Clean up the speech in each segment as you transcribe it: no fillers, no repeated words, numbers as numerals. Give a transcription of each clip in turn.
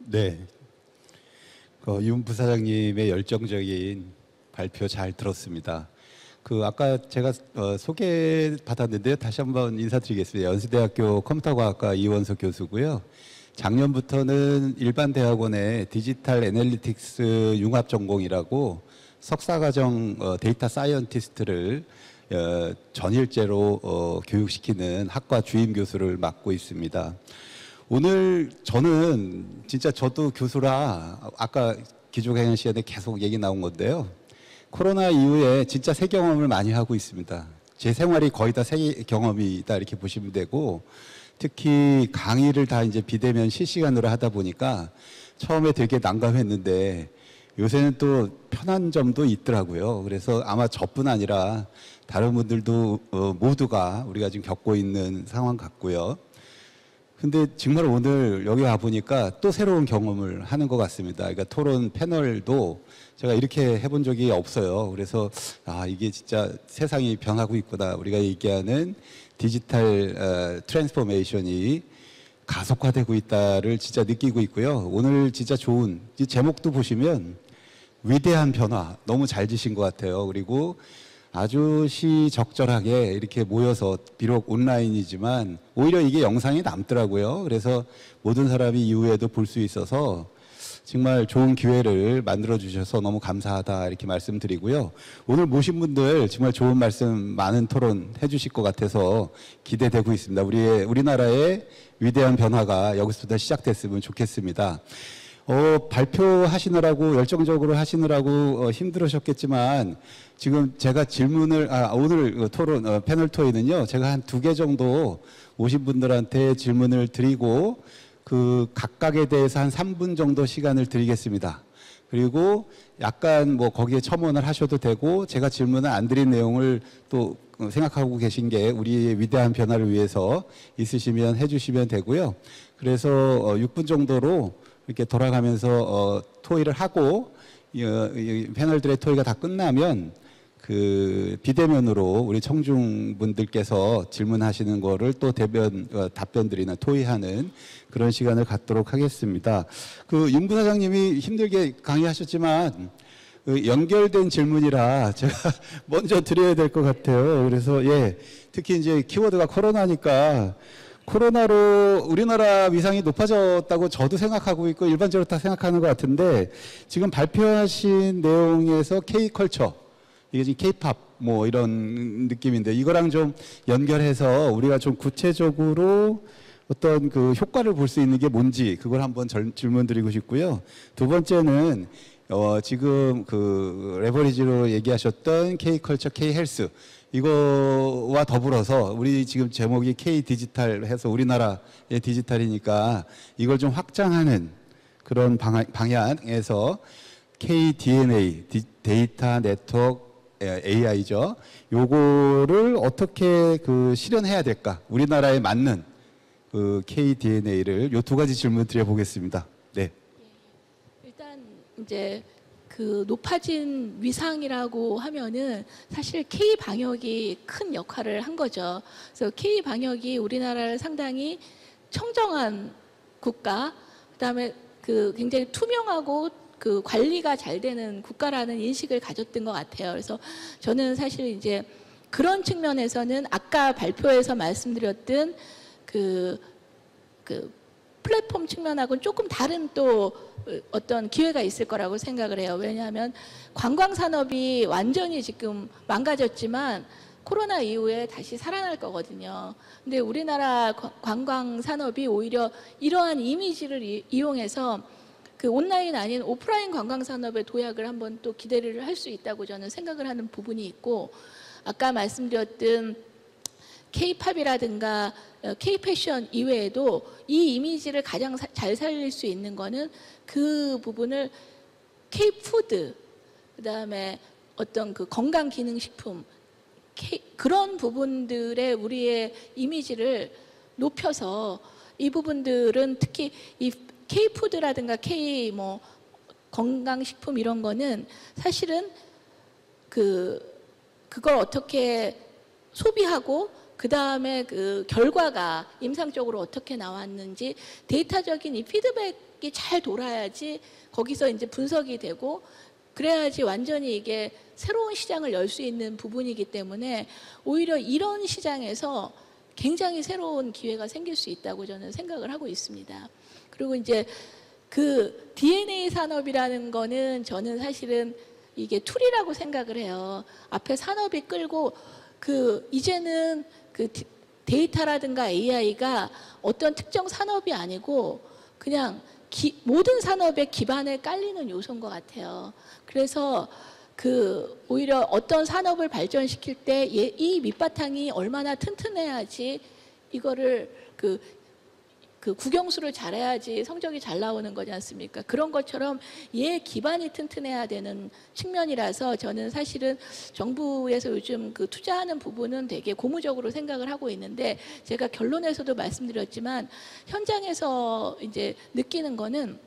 네, 윤 부사장님의 열정적인 발표 잘 들었습니다. 아까 제가 소개 받았는데요. 다시 한번 인사드리겠습니다. 연세대학교 컴퓨터과학과 이원석 교수고요. 작년부터는 일반 대학원의 디지털 애널리틱스 융합 전공이라고 석사과정 데이터 사이언티스트를 전일제로 교육시키는 학과 주임 교수를 맡고 있습니다. 오늘 저는 진짜 저도 교수라 아까 기조강연 시간에 계속 얘기 나온 건데요. 코로나 이후에 진짜 새 경험을 많이 하고 있습니다. 제 생활이 거의 다 새 경험이다 이렇게 보시면 되고, 특히 강의를 다 이제 비대면 실시간으로 하다 보니까 처음에 되게 난감했는데 요새는 또 편한 점도 있더라고요. 그래서 아마 저뿐 아니라 다른 분들도 모두가 우리가 지금 겪고 있는 상황 같고요. 근데 정말 오늘 여기 와보니까 또 새로운 경험을 하는 것 같습니다. 그러니까 토론 패널도 제가 이렇게 해본 적이 없어요. 그래서 이게 진짜 세상이 변하고 있구나. 우리가 얘기하는 디지털 트랜스포메이션이 가속화되고 있다를 진짜 느끼고 있고요. 오늘 진짜 좋은 이 제목도 보시면 위대한 변화 너무 잘 지신 것 같아요. 그리고 아주 시적절하게 이렇게 모여서 비록 온라인이지만 오히려 이게 영상이 남더라고요. 그래서 모든 사람이 이후에도 볼 수 있어서 정말 좋은 기회를 만들어 주셔서 너무 감사하다 이렇게 말씀드리고요. 오늘 모신 분들 정말 좋은 말씀 많은 토론 해주실 것 같아서 기대되고 있습니다. 우리나라의 위대한 변화가 여기서부터 시작됐으면 좋겠습니다. 발표하시느라고 열정적으로 하시느라고 힘들으셨겠지만 지금 제가 질문을 오늘 토론 패널 토의는요 제가 한 2개 정도 오신 분들한테 질문을 드리고 각각에 대해서 한 3분 정도 시간을 드리겠습니다. 그리고 약간 거기에 첨언을 하셔도 되고 제가 질문을 안 드린 내용을 또 생각하고 계신 게 우리의 위대한 변화를 위해서 있으시면 해주시면 되고요. 그래서 6분 정도로 이렇게 돌아가면서 토의를 하고 패널들의 토의가 다 끝나면 비대면으로 우리 청중분들께서 질문하시는 거를 또 답변 드리는 토의하는 그런 시간을 갖도록 하겠습니다. 윤 부사장님이 힘들게 강의하셨지만 연결된 질문이라 제가 먼저 드려야 될 것 같아요. 그래서 특히 이제 키워드가 코로나니까 코로나로 우리나라 위상이 높아졌다고 저도 생각하고 있고 일반적으로 다 생각하는 것 같은데 지금 발표하신 내용에서 K컬처, 이게 지금 K팝 이런 느낌인데 이거랑 좀 연결해서 우리가 좀 구체적으로 어떤 효과를 볼 수 있는 게 뭔지 그걸 한번 질문 드리고 싶고요. 두 번째는 지금 레버리지로 얘기하셨던 K컬처, K헬스 이거와 더불어서 우리 지금 제목이 K디지털 해서 우리나라의 디지털이니까 이걸 좀 확장하는 그런 방향에서 KDNA, 데이터 네트워크 AI죠. 요거를 어떻게 실현해야 될까? 우리나라에 맞는 KDNA를 요 2가지 질문 드려보겠습니다. 네. 일단 이제 높아진 위상이라고 하면은 사실 K 방역이 큰 역할을 한 거죠. 그래서 K 방역이 우리나라를 상당히 청정한 국가, 그다음에 굉장히 투명하고 관리가 잘 되는 국가라는 인식을 가졌던 것 같아요. 그래서 저는 사실 이제 그런 측면에서는 아까 발표에서 말씀드렸던 플랫폼 측면하고는 조금 다른 또 어떤 기회가 있을 거라고 생각을 해요. 왜냐하면 관광산업이 완전히 지금 망가졌지만 코로나 이후에 다시 살아날 거거든요. 근데 우리나라 관광산업이 오히려 이러한 이미지를 이용해서 온라인 아닌 오프라인 관광산업의 도약을 한번 또 기대를 할 수 있다고 저는 생각을 하는 부분이 있고, 아까 말씀드렸던 K-팝이라든가 K-패션 이외에도 이 이미지를 가장 잘 살릴 수 있는 거는 그 부분을 K-푸드, 그다음에 어떤 건강기능식품 그런 부분들의 우리의 이미지를 높여서 이 부분들은 특히 이 K-푸드라든가 K 건강식품 이런 거는 사실은 그걸 어떻게 소비하고 그 다음에 그 결과가 임상적으로 어떻게 나왔는지 데이터적인 이 피드백이 잘 돌아야지 거기서 이제 분석이 되고 그래야지 완전히 이게 새로운 시장을 열 수 있는 부분이기 때문에 오히려 이런 시장에서 굉장히 새로운 기회가 생길 수 있다고 저는 생각을 하고 있습니다. 그리고 이제 그 DNA 산업이라는 거는 저는 사실은 이게 툴이라고 생각을 해요. 앞에 산업이 끌고 그 이제는 그 데이터라든가 AI가 어떤 특정 산업이 아니고 그냥 모든 산업의 기반에 깔리는 요소인 것 같아요. 그래서 그 오히려 어떤 산업을 발전시킬 때 이 밑바탕이 얼마나 튼튼해야지 이거를 그 국영수를 잘해야지 성적이 잘 나오는 거지 않습니까? 그런 것처럼 얘 기반이 튼튼해야 되는 측면이라서 저는 사실은 정부에서 요즘 그 투자하는 부분은 되게 고무적으로 생각을 하고 있는데 제가 결론에서도 말씀드렸지만 현장에서 이제 느끼는 거는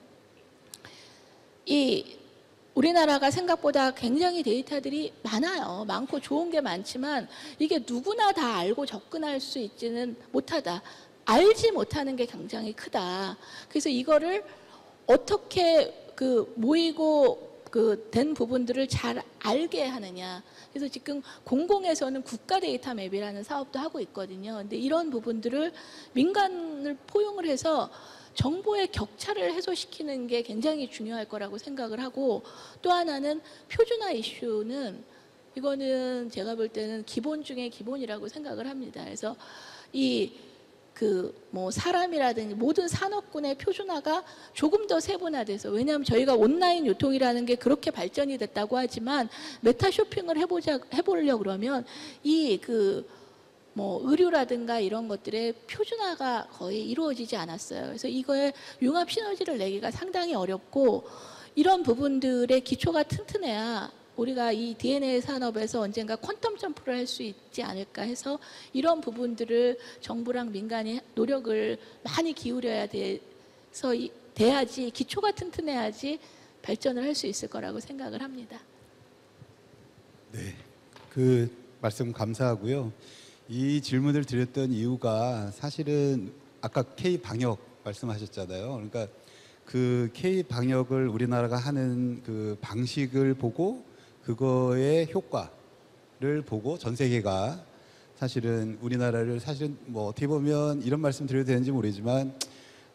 이 우리나라가 생각보다 굉장히 데이터들이 많아요. 많고 좋은 게 많지만 이게 누구나 다 알고 접근할 수 있지는 못하다. 알지 못하는 게 굉장히 크다. 그래서 이거를 어떻게 그 모이고 그 된 부분들을 잘 알게 하느냐. 그래서 지금 공공에서는 국가 데이터 맵이라는 사업도 하고 있거든요. 근데 이런 부분들을 민간을 포용을 해서 정보의 격차를 해소시키는 게 굉장히 중요할 거라고 생각을 하고 또 하나는 표준화 이슈는 이거는 제가 볼 때는 기본 중에 기본이라고 생각을 합니다. 그래서 이 뭐 사람이라든지 모든 산업군의 표준화가 조금 더 세분화돼서 왜냐하면 저희가 온라인 유통이라는 게 그렇게 발전이 됐다고 하지만 메타 쇼핑을 해보려고 그러면 이 뭐 의류라든가 이런 것들의 표준화가 거의 이루어지지 않았어요. 그래서 이거에 융합 시너지를 내기가 상당히 어렵고 이런 부분들의 기초가 튼튼해야 우리가 이 DNA 산업에서 언젠가 퀀텀 점프를 할 수 있지 않을까 해서 이런 부분들을 정부랑 민간이 노력을 많이 기울여야 돼야지 기초가 튼튼해야지 발전을 할 수 있을 거라고 생각을 합니다. 네, 그 말씀 감사하고요. 이 질문을 드렸던 이유가 사실은 아까 K 방역 말씀하셨잖아요. 그러니까 그 K 방역을 우리나라가 하는 그 방식을 보고 그거의 효과를 보고 전 세계가 사실은 우리나라를 사실은 뭐 어떻게 보면 이런 말씀 드려도 되는지 모르지만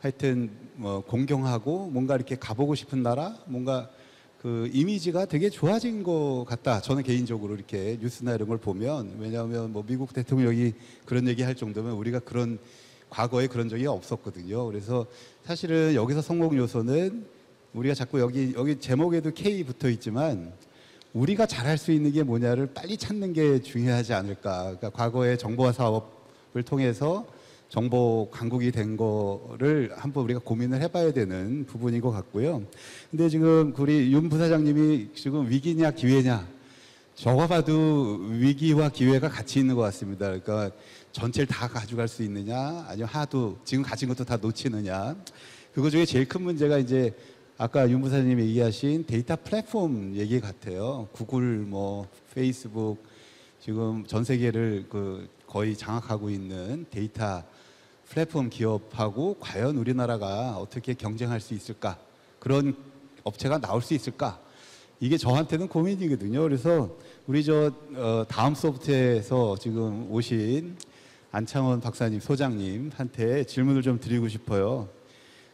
하여튼 뭐 공경하고 뭔가 이렇게 가보고 싶은 나라 뭔가 그 이미지가 되게 좋아진 것 같다. 저는 개인적으로 이렇게 뉴스나 이런 걸 보면 왜냐하면 뭐 미국 대통령이 그런 얘기할 정도면 우리가 그런 과거에 그런 적이 없었거든요. 그래서 사실은 여기서 성공 요소는 우리가 자꾸 여기 제목에도 K 붙어 있지만 우리가 잘할 수 있는 게 뭐냐를 빨리 찾는 게 중요하지 않을까. 그러니까 과거의 정보화 사업을 통해서 정보 강국이 된 거를 한번 우리가 고민을 해봐야 되는 부분인 것 같고요. 근데 지금 우리 윤 부사장님이 지금 위기냐 기회냐 저거 봐도 위기와 기회가 같이 있는 것 같습니다. 그러니까 전체를 다 가져갈 수 있느냐 아니면 하도 지금 가진 것도 다 놓치느냐 그거 중에 제일 큰 문제가 이제 아까 윤 부사장님이 얘기하신 데이터 플랫폼 얘기 같아요. 구글, 뭐 페이스북 지금 전 세계를 거의 장악하고 있는 데이터 플랫폼 기업하고 과연 우리나라가 어떻게 경쟁할 수 있을까? 그런 업체가 나올 수 있을까? 이게 저한테는 고민이거든요. 그래서 우리 다음 소프트에서 지금 오신 안창원 박사님, 소장님한테 질문을 좀 드리고 싶어요.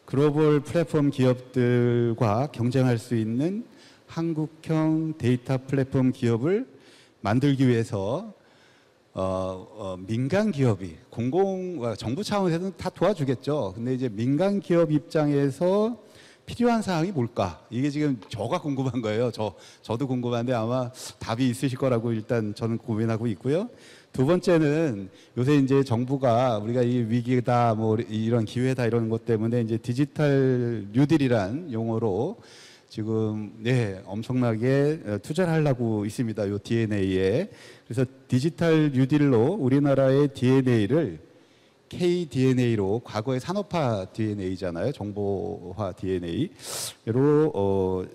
글로벌 플랫폼 기업들과 경쟁할 수 있는 한국형 데이터 플랫폼 기업을 만들기 위해서 민간 기업이 정부 차원에서는 다 도와주겠죠. 근데 이제 민간 기업 입장에서 필요한 사항이 뭘까? 이게 지금 저가 궁금한 거예요. 저도 궁금한데 아마 답이 있으실 거라고 일단 저는 고민하고 있고요. 두 번째는 요새 이제 정부가 우리가 이 위기다 뭐 이런 기회다 이런 것 때문에 이제 디지털 뉴딜이란 용어로 지금 엄청나게 투자를 하려고 있습니다. 요 DNA에. 그래서 디지털 뉴딜로 우리나라의 DNA를 KDNA로 과거의 산업화 DNA잖아요. 정보화 DNA로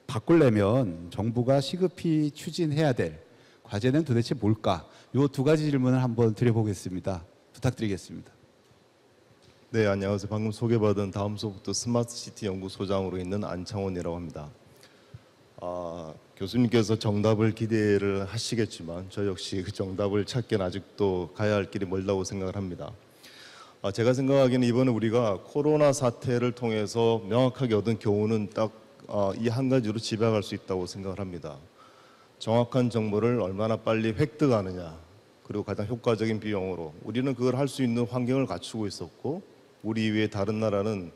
바꾸려면 정부가 시급히 추진해야 될 과제는 도대체 뭘까? 요 두 가지 질문을 한번 드려보겠습니다. 부탁드리겠습니다. 네, 안녕하세요. 방금 소개받은 다음소프트 스마트시티 연구소장으로 있는 안창원이라고 합니다. 교수님께서 정답을 기대를 하시겠지만 저 역시 그 정답을 찾기는 아직도 가야 할 길이 멀다고 생각을 합니다. 제가 생각하기에는 이번에 우리가 코로나 사태를 통해서 명확하게 얻은 교훈은 딱 이 한 가지로 집약할 수 있다고 생각을 합니다. 정확한 정보를 얼마나 빨리 획득하느냐, 그리고 가장 효과적인 비용으로. 우리는 그걸 할 수 있는 환경을 갖추고 있었고, 우리 이외의 다른 나라는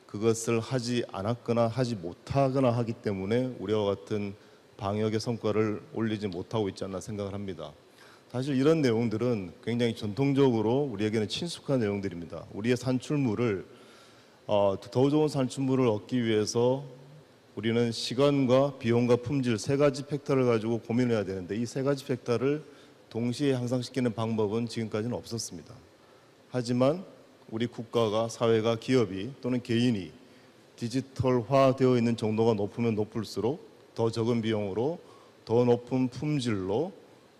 그것을 하지 않았거나 하지 못하거나 하기 때문에 우리와 같은 방역의 성과를 올리지 못하고 있지 않나 생각을 합니다. 사실 이런 내용들은 굉장히 전통적으로 우리에게는 친숙한 내용들입니다. 우리의 산출물을 더 좋은 산출물을 얻기 위해서 우리는 시간과 비용과 품질 세 가지 팩터를 가지고 고민해야 되는데, 이 세 가지 팩터를 동시에 향상시키는 방법은 지금까지는 없었습니다. 하지만 우리 국가가, 사회가, 기업이 또는 개인이 디지털화되어 있는 정도가 높으면 높을수록 더 적은 비용으로 더 높은 품질로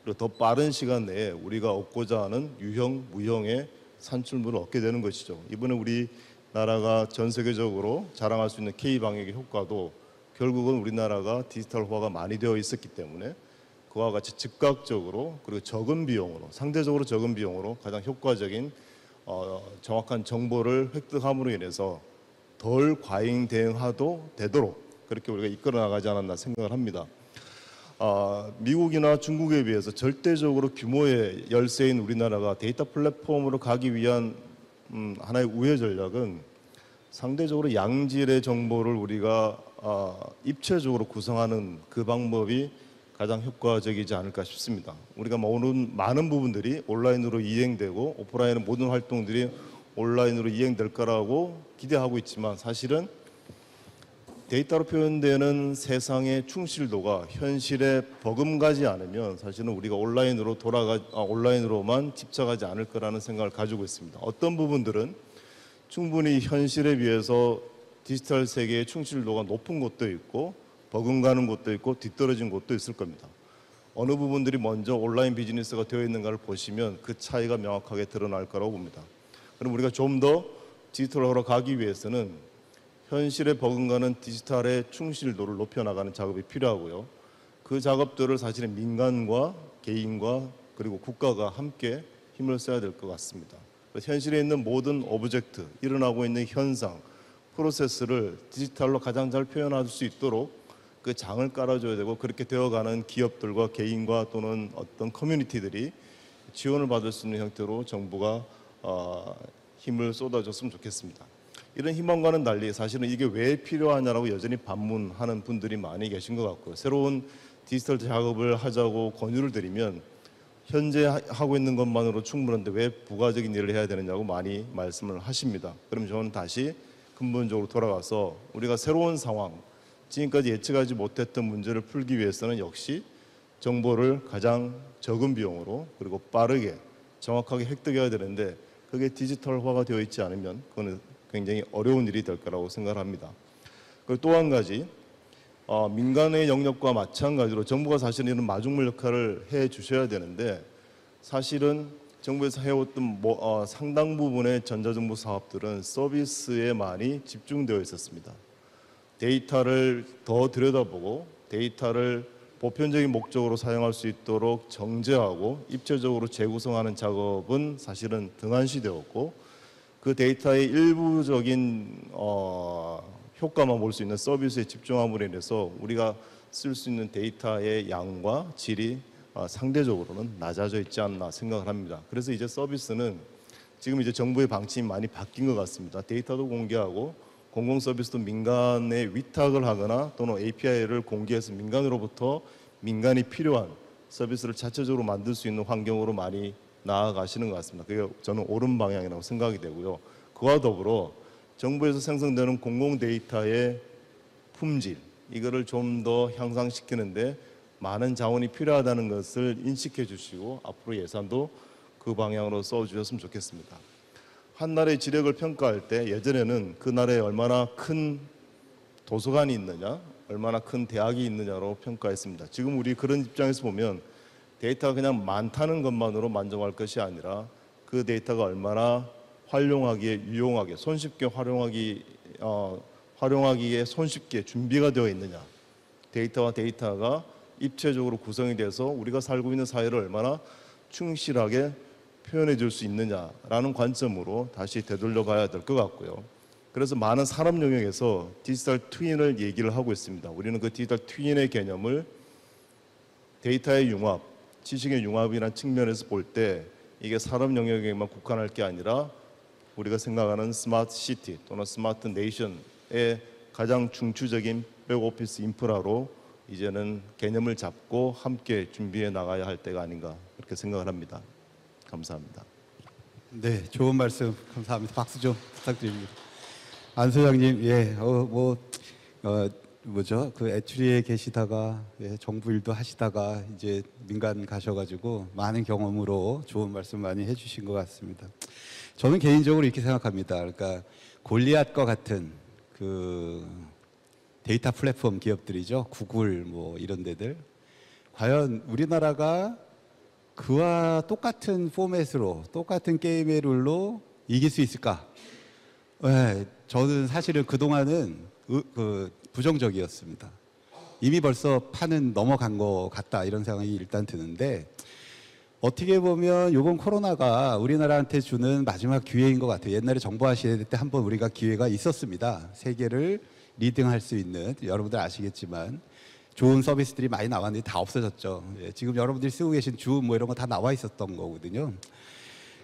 그리고 더 빠른 시간 내에 우리가 얻고자 하는 유형, 무형의 산출물을 얻게 되는 것이죠. 이번에 우리나라가 전 세계적으로 자랑할 수 있는 K-방역의 효과도 결국은 우리나라가 디지털화가 많이 되어 있었기 때문에 그와 같이 즉각적으로 그리고 적은 비용으로, 상대적으로 적은 비용으로 가장 효과적인 정확한 정보를 획득함으로 인해서 덜 과잉 대응하도 되도록 그렇게 우리가 이끌어 나가지 않았나 생각을 합니다. 미국이나 중국에 비해서 절대적으로 규모의 열세인 우리나라가 데이터 플랫폼으로 가기 위한 하나의 우회 전략은 상대적으로 양질의 정보를 우리가 입체적으로 구성하는 그 방법이 가장 효과적이지 않을까 싶습니다. 우리가 오는 많은 부분들이 온라인으로 이행되고 오프라인의 모든 활동들이 온라인으로 이행될 거라고 기대하고 있지만, 사실은 데이터로 표현되는 세상의 충실도가 현실에 버금가지 않으면 사실은 우리가 온라인으로만 집착하지 않을 거라는 생각을 가지고 있습니다. 어떤 부분들은 충분히 현실에 비해서 디지털 세계의 충실도가 높은 곳도 있고 버금가는 곳도 있고 뒤떨어진 곳도 있을 겁니다. 어느 부분들이 먼저 온라인 비즈니스가 되어 있는가를 보시면 그 차이가 명확하게 드러날 거라고 봅니다. 그럼 우리가 좀 더 디지털화로 가기 위해서는 현실에 버금가는 디지털의 충실도를 높여나가는 작업이 필요하고요. 그 작업들을 사실은 민간과 개인과 그리고 국가가 함께 힘을 써야 될 것 같습니다. 현실에 있는 모든 오브젝트, 일어나고 있는 현상, 프로세스를 디지털로 가장 잘 표현할 수 있도록 그 장을 깔아줘야 되고, 그렇게 되어가는 기업들과 개인과 또는 어떤 커뮤니티들이 지원을 받을 수 있는 형태로 정부가 힘을 쏟아줬으면 좋겠습니다. 이런 희망과는 달리 사실은 이게 왜 필요하냐라고 여전히 반문하는 분들이 많이 계신 것 같고요. 새로운 디지털 작업을 하자고 권유를 드리면 현재 하고 있는 것만으로 충분한데 왜 부가적인 일을 해야 되느냐고 많이 말씀을 하십니다. 그럼 저는 다시 근본적으로 돌아가서 우리가 새로운 상황, 지금까지 예측하지 못했던 문제를 풀기 위해서는 역시 정보를 가장 적은 비용으로 그리고 빠르게 정확하게 획득해야 되는데, 그게 디지털화가 되어 있지 않으면 그거는 굉장히 어려운 일이 될 거라고 생각합니다. 그리고 또 한 가지, 민간의 영역과 마찬가지로 정부가 사실은 이런 마중물 역할을 해 주셔야 되는데, 사실은 정부에서 해왔던 상당 부분의 전자정부 사업들은 서비스에 많이 집중되어 있었습니다. 데이터를 더 들여다보고 데이터를 보편적인 목적으로 사용할 수 있도록 정제하고 입체적으로 재구성하는 작업은 사실은 등한시되었고, 그 데이터의 일부적인 효과만 볼 수 있는 서비스에 집중함으로 인해서 우리가 쓸 수 있는 데이터의 양과 질이 상대적으로는 낮아져 있지 않나 생각을 합니다. 그래서 이제 서비스는 지금 이제 정부의 방침이 많이 바뀐 것 같습니다. 데이터도 공개하고 공공 서비스도 민간에 위탁을 하거나 또는 API를 공개해서 민간으로부터 민간이 필요한 서비스를 자체적으로 만들 수 있는 환경으로 많이 나아가시는 것 같습니다. 그게 저는 옳은 방향이라고 생각이 되고요. 그와 더불어 정부에서 생성되는 공공 데이터의 품질, 이거를 좀 더 향상시키는데 많은 자원이 필요하다는 것을 인식해 주시고 앞으로 예산도 그 방향으로 써주셨으면 좋겠습니다. 한 나라의 지력을 평가할 때 예전에는 그 나라에 얼마나 큰 도서관이 있느냐, 얼마나 큰 대학이 있느냐로 평가했습니다. 지금 우리 그런 입장에서 보면 데이터가 그냥 많다는 것만으로 만족할 것이 아니라 그 데이터가 얼마나 활용하기에 유용하게 손쉽게 활용하기에 손쉽게 준비가 되어 있느냐, 데이터와 데이터가 입체적으로 구성이 돼서 우리가 살고 있는 사회를 얼마나 충실하게 표현해 줄 수 있느냐라는 관점으로 다시 되돌려 봐야 될 것 같고요. 그래서 많은 산업 영역에서 디지털 트윈을 얘기를 하고 있습니다. 우리는 그 디지털 트윈의 개념을 데이터의 융합, 지식의 융합이라는 측면에서 볼 때 이게 산업 영역에만 국한할 게 아니라 우리가 생각하는 스마트 시티 또는 스마트 네이션의 가장 중추적인 백오피스 인프라로 이제는 개념을 잡고 함께 준비해 나가야 할 때가 아닌가 그렇게 생각을 합니다. 감사합니다. 네, 좋은 말씀 감사합니다. 박수 좀 부탁드립니다. 안 소장님, 예, 뭐죠? 그 애추리에 계시다가 정부 일도 하시다가 이제 민간 가셔가지고 많은 경험으로 좋은 말씀 많이 해주신 것 같습니다. 저는 개인적으로 이렇게 생각합니다. 그러니까 골리앗과 같은 그 데이터 플랫폼 기업들이죠. 구글 뭐 이런 데들. 과연 우리나라가 그와 똑같은 포맷으로 똑같은 게임의 룰로 이길 수 있을까? 네, 저는 사실은 그동안은 부정적이었습니다. 이미 벌써 판은 넘어간 것 같다 이런 생각이 일단 드는데 어떻게 보면 이번 코로나가 우리나라한테 주는 마지막 기회인 것 같아요. 옛날에 정보화 시대 때 한번 우리가 기회가 있었습니다. 세계를 리딩할 수 있는, 여러분들 아시겠지만 좋은 서비스들이 많이 나왔는데 다 없어졌죠. 지금 여러분들이 쓰고 계신 줌 뭐 이런 거 다 나와 있었던 거거든요.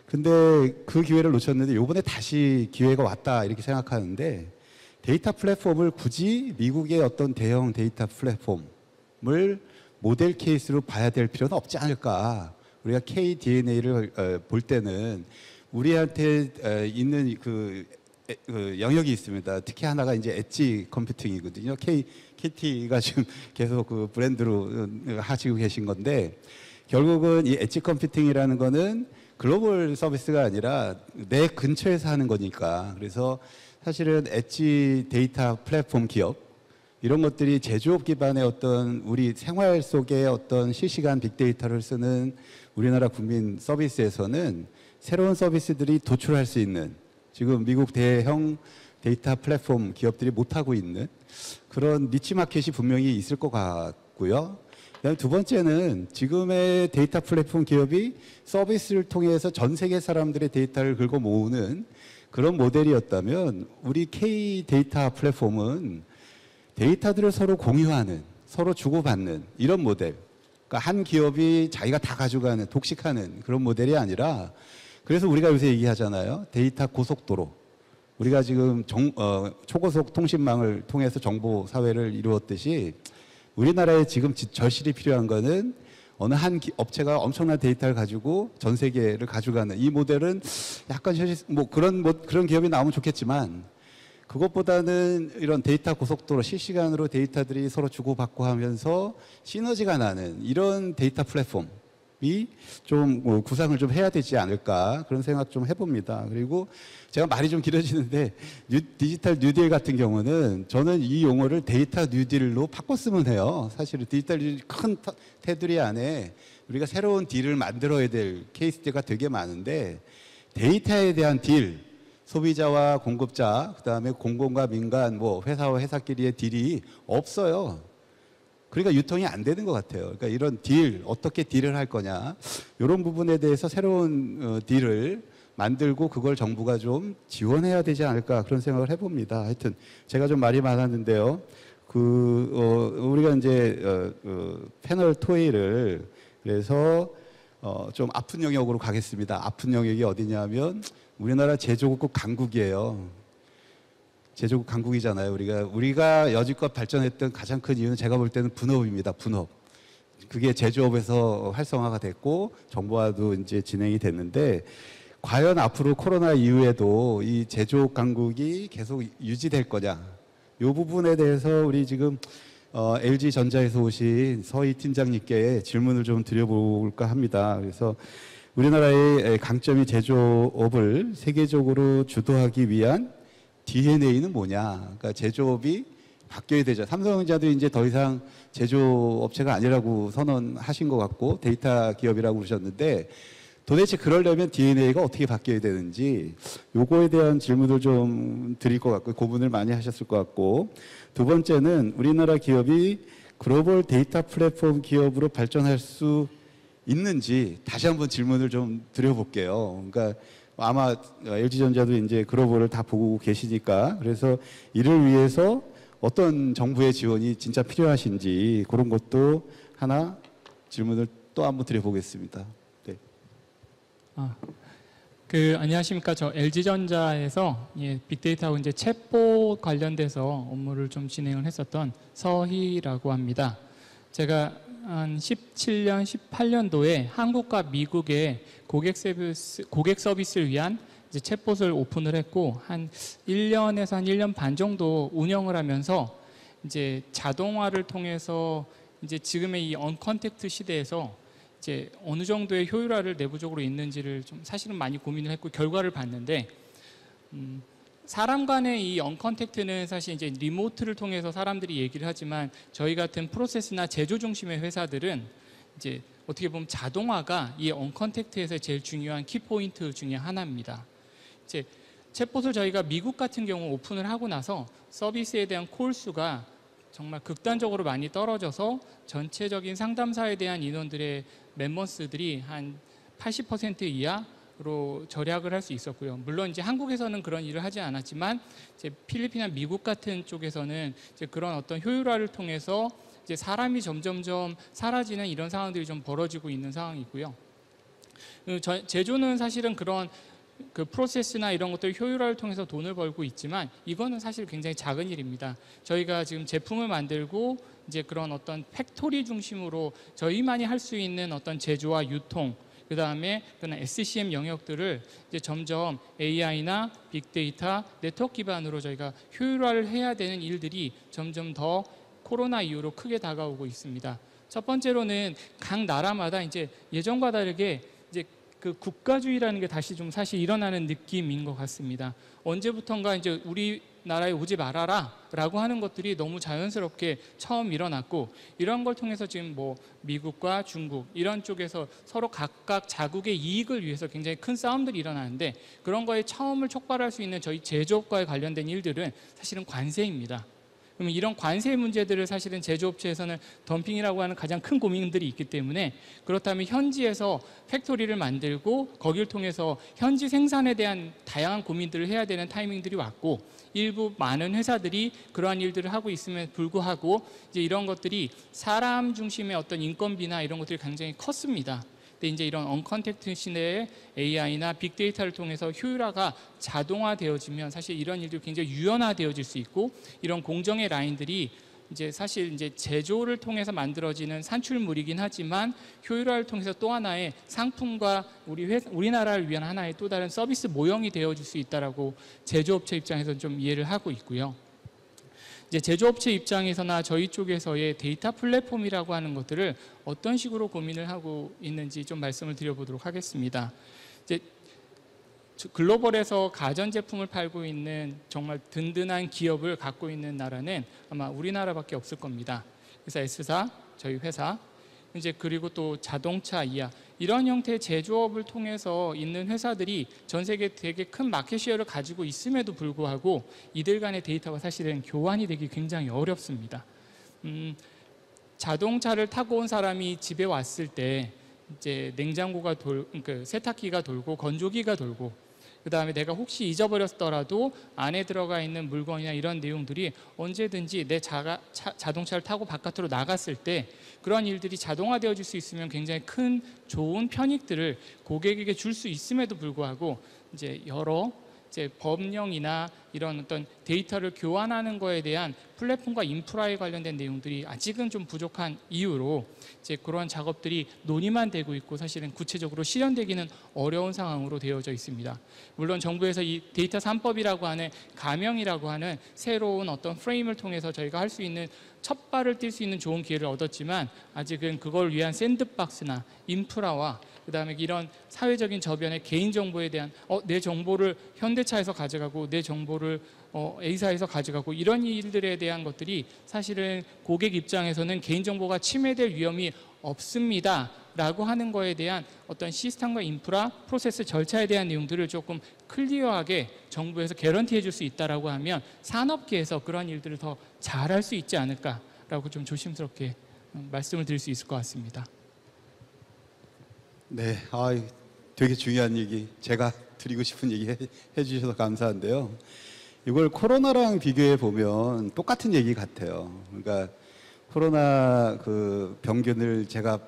근데 그 기회를 놓쳤는데 이번에 다시 기회가 왔다 이렇게 생각하는데 데이터 플랫폼을 굳이 미국의 어떤 대형 데이터 플랫폼을 모델 케이스로 봐야 될 필요는 없지 않을까. 우리가 KDNA를 볼 때는 우리한테 있는 그 영역이 있습니다. 특히 하나가 이제 엣지 컴퓨팅이거든요. KT가 지금 계속 그 브랜드로 하시고 계신 건데 결국은 이 엣지 컴퓨팅이라는 거는 글로벌 서비스가 아니라 내 근처에서 하는 거니까. 그래서 사실은 엣지 데이터 플랫폼 기업 이런 것들이 제조업 기반의 어떤 우리 생활 속의 어떤 실시간 빅데이터를 쓰는 우리나라 국민 서비스에서는 새로운 서비스들이 도출할 수 있는 지금 미국 대형 데이터 플랫폼 기업들이 못하고 있는 그런 니치 마켓이 분명히 있을 것 같고요. 그다음에 두 번째는 지금의 데이터 플랫폼 기업이 서비스를 통해서 전 세계 사람들의 데이터를 긁어 모으는 그런 모델이었다면 우리 K 데이터 플랫폼은 데이터들을 서로 공유하는, 서로 주고받는 이런 모델. 그러니까 한 기업이 자기가 다 가져가는, 독식하는 그런 모델이 아니라 그래서 우리가 요새 얘기하잖아요. 데이터 고속도로. 우리가 지금 초고속 통신망을 통해서 정보 사회를 이루었듯이 우리나라에 지금 절실히 필요한 거는 어느 한 업체가 엄청난 데이터를 가지고 전 세계를 가져가는 이 모델은 약간 그런 기업이 나오면 좋겠지만 그것보다는 이런 데이터 고속도로 실시간으로 데이터들이 서로 주고받고 하면서 시너지가 나는 이런 데이터 플랫폼이 좀 구상을 좀 해야 되지 않을까 그런 생각 좀 해봅니다. 그리고 제가 말이 좀 길어지는데 디지털 뉴딜 같은 경우는 저는 이 용어를 데이터 뉴딜로 바꿨으면 해요. 사실은 디지털 뉴딜 큰 테두리 안에 우리가 새로운 딜을 만들어야 될 케이스가 되게 많은데 데이터에 대한 딜, 소비자와 공급자, 그다음에 공공과 민간, 뭐 회사와 회사끼리의 딜이 없어요. 그러니까 유통이 안 되는 것 같아요. 그러니까 이런 딜, 어떻게 딜을 할 거냐, 이런 부분에 대해서 새로운 딜을 만들고 그걸 정부가 좀 지원해야 되지 않을까 그런 생각을 해봅니다. 하여튼 제가 좀 말이 많았는데요. 우리가 이제 패널 토의를 그래서 좀 아픈 영역으로 가겠습니다. 아픈 영역이 어디냐면 우리나라 제조국 강국이에요. 제조국 강국이잖아요. 우리가 여지껏 발전했던 가장 큰 이유는 제가 볼 때는 분업입니다. 분업. 그게 제조업에서 활성화가 됐고 정보화도 이제 진행이 됐는데 과연 앞으로 코로나 이후에도 이 제조업 강국이 계속 유지될 거냐? 이 부분에 대해서 우리 지금 LG전자에서 오신 서희 팀장님께 질문을 좀 드려볼까 합니다. 그래서 우리나라의 강점이 제조업을 세계적으로 주도하기 위한 DNA는 뭐냐? 그러니까 제조업이 바뀌어야 되죠. 삼성전자도 이제 더 이상 제조업체가 아니라고 선언하신 것 같고 데이터 기업이라고 그러셨는데 도대체 그러려면 DNA가 어떻게 바뀌어야 되는지 요거에 대한 질문을 좀 드릴 것 같고 고민을 많이 하셨을 것 같고 두 번째는 우리나라 기업이 글로벌 데이터 플랫폼 기업으로 발전할 수 있는지 다시 한번 질문을 좀 드려볼게요. 그러니까 아마 LG전자도 이제 글로벌을 다 보고 계시니까 그래서 이를 위해서 어떤 정부의 지원이 진짜 필요하신지 그런 것도 하나 질문을 또 한번 드려보겠습니다. 네. 안녕하십니까. 저 LG전자에서 빅데이터하고 이제 챗봇 관련돼서 업무를 좀 진행을 했었던 서희라고 합니다. 제가 한 17년, 18년도에 한국과 미국의 고객 서비스를 위한 이제 챗봇을 오픈을 했고 한 1년에서 한 1년 반 정도 운영을 하면서 이제 자동화를 통해서 이제 지금의 이 언컨택트 시대에서 이제 어느 정도의 효율화를 내부적으로 있는지를 좀 사실은 많이 고민을 했고 결과를 봤는데 사람 간의 이 언컨택트는 사실 이제 리모트를 통해서 사람들이 얘기를 하지만 저희 같은 프로세스나 제조 중심의 회사들은 이제 어떻게 보면 자동화가 이 언컨택트에서 제일 중요한 키포인트 중에 하나입니다. 이제 챗봇을 저희가 미국 같은 경우 오픈을 하고 나서 서비스에 대한 콜 수가 정말 극단적으로 많이 떨어져서 전체적인 상담사에 대한 인원들의 멤버스들이 한 80% 이하로 절약을 할 수 있었고요. 물론 이제 한국에서는 그런 일을 하지 않았지만 이제 필리핀이나 미국 같은 쪽에서는 이제 그런 어떤 효율화를 통해서 이제 사람이 점점점 사라지는 이런 상황들이 좀 벌어지고 있는 상황이고요. 제조는 사실은 그런 그 프로세스나 이런 것들 효율화를 통해서 돈을 벌고 있지만 이거는 사실 굉장히 작은 일입니다. 저희가 지금 제품을 만들고 이제 그런 어떤 팩토리 중심으로 저희만이 할 수 있는 어떤 제조와 유통 그 다음에 그런 SCM 영역들을 이제 점점 AI나 빅데이터, 네트워크 기반으로 저희가 효율화를 해야 되는 일들이 점점 더 코로나 이후로 크게 다가오고 있습니다. 첫 번째로는 각 나라마다 이제 예전과 다르게 이제 그 국가주의라는 게 다시 좀 사실 일어나는 느낌인 것 같습니다. 언제부턴가 이제 우리나라에 오지 말아라 라고 하는 것들이 너무 자연스럽게 처음 일어났고 이런 걸 통해서 지금 뭐 미국과 중국 이런 쪽에서 서로 각각 자국의 이익을 위해서 굉장히 큰 싸움들이 일어나는데 그런 거에 처음을 촉발할 수 있는 저희 제조업과에 관련된 일들은 사실은 관세입니다. 그러면 이런 관세 문제들을 사실은 제조업체에서는 덤핑이라고 하는 가장 큰 고민들이 있기 때문에 그렇다면 현지에서 팩토리를 만들고 거기를 통해서 현지 생산에 대한 다양한 고민들을 해야 되는 타이밍들이 왔고 일부 많은 회사들이 그러한 일들을 하고 있음에 불구하고 이제 이런 것들이 사람 중심의 어떤 인건비나 이런 것들이 굉장히 컸습니다. 근데 이제 이런 언컨택트 시대에 AI나 빅데이터를 통해서 효율화가 자동화되어지면 사실 이런 일들이 굉장히 유연화되어질 수 있고 이런 공정의 라인들이 이제 사실 이제 제조를 통해서 만들어지는 산출물이긴 하지만 효율화를 통해서 또 하나의 상품과 우리나라를 위한 하나의 또 다른 서비스 모형이 되어질 수 있다라고 제조업체 입장에서는 좀 이해를 하고 있고요. 이제 제조업체 입장에서나 저희 쪽에서의 데이터 플랫폼이라고 하는 것들을 어떤 식으로 고민을 하고 있는지 좀 말씀을 드려보도록 하겠습니다. 이제 글로벌에서 가전제품을 팔고 있는 정말 든든한 기업을 갖고 있는 나라는 아마 우리나라밖에 없을 겁니다. 그래서 S사, 저희 회사, 이제 그리고 또 자동차 이하 이런 형태의 제조업을 통해서 있는 회사들이 전 세계 되게 큰 마켓쉐어를 가지고 있음에도 불구하고 이들 간의 데이터가 사실은 교환이 되기 굉장히 어렵습니다. 자동차를 타고 온 사람이 집에 왔을 때 이제 냉장고가 그러니까 세탁기가 돌고 건조기가 돌고 그 다음에 내가 혹시 잊어버렸더라도 안에 들어가 있는 물건이나 이런 내용들이 언제든지 내 자동차를 타고 바깥으로 나갔을 때 그런 일들이 자동화되어질 수 있으면 굉장히 큰 좋은 편익들을 고객에게 줄 수 있음에도 불구하고 이제 여러 이제 법령이나 이런 어떤 데이터를 교환하는 거에 대한 플랫폼과 인프라에 관련된 내용들이 아직은 좀 부족한 이유로 이제 그런 작업들이 논의만 되고 있고 사실은 구체적으로 실현되기는 어려운 상황으로 되어져 있습니다. 물론 정부에서 이 데이터 3법이라고 하는 가명이라고 하는 새로운 어떤 프레임을 통해서 저희가 할 수 있는 첫 발을 뗄 수 있는 좋은 기회를 얻었지만 아직은 그걸 위한 샌드박스나 인프라와 그다음에 이런 사회적인 저변의 개인 정보에 대한 내 정보를 현대차에서 가져가고 내 정보를 A사에서 가져가고 이런 일들에 대한 것들이 사실은 고객 입장에서는 개인정보가 침해될 위험이 없습니다 라고 하는 거에 대한 어떤 시스템과 인프라, 프로세스, 절차에 대한 내용들을 조금 클리어하게 정부에서 개런티해 줄 수 있다라고 하면 산업계에서 그런 일들을 더 잘할 수 있지 않을까라고 좀 조심스럽게 말씀을 드릴 수 있을 것 같습니다. 네, 되게 중요한 얘기, 제가 드리고 싶은 얘기 해주셔서 감사한데요. 이걸 코로나랑 비교해 보면 똑같은 얘기 같아요. 그러니까 코로나 그 병균을 제가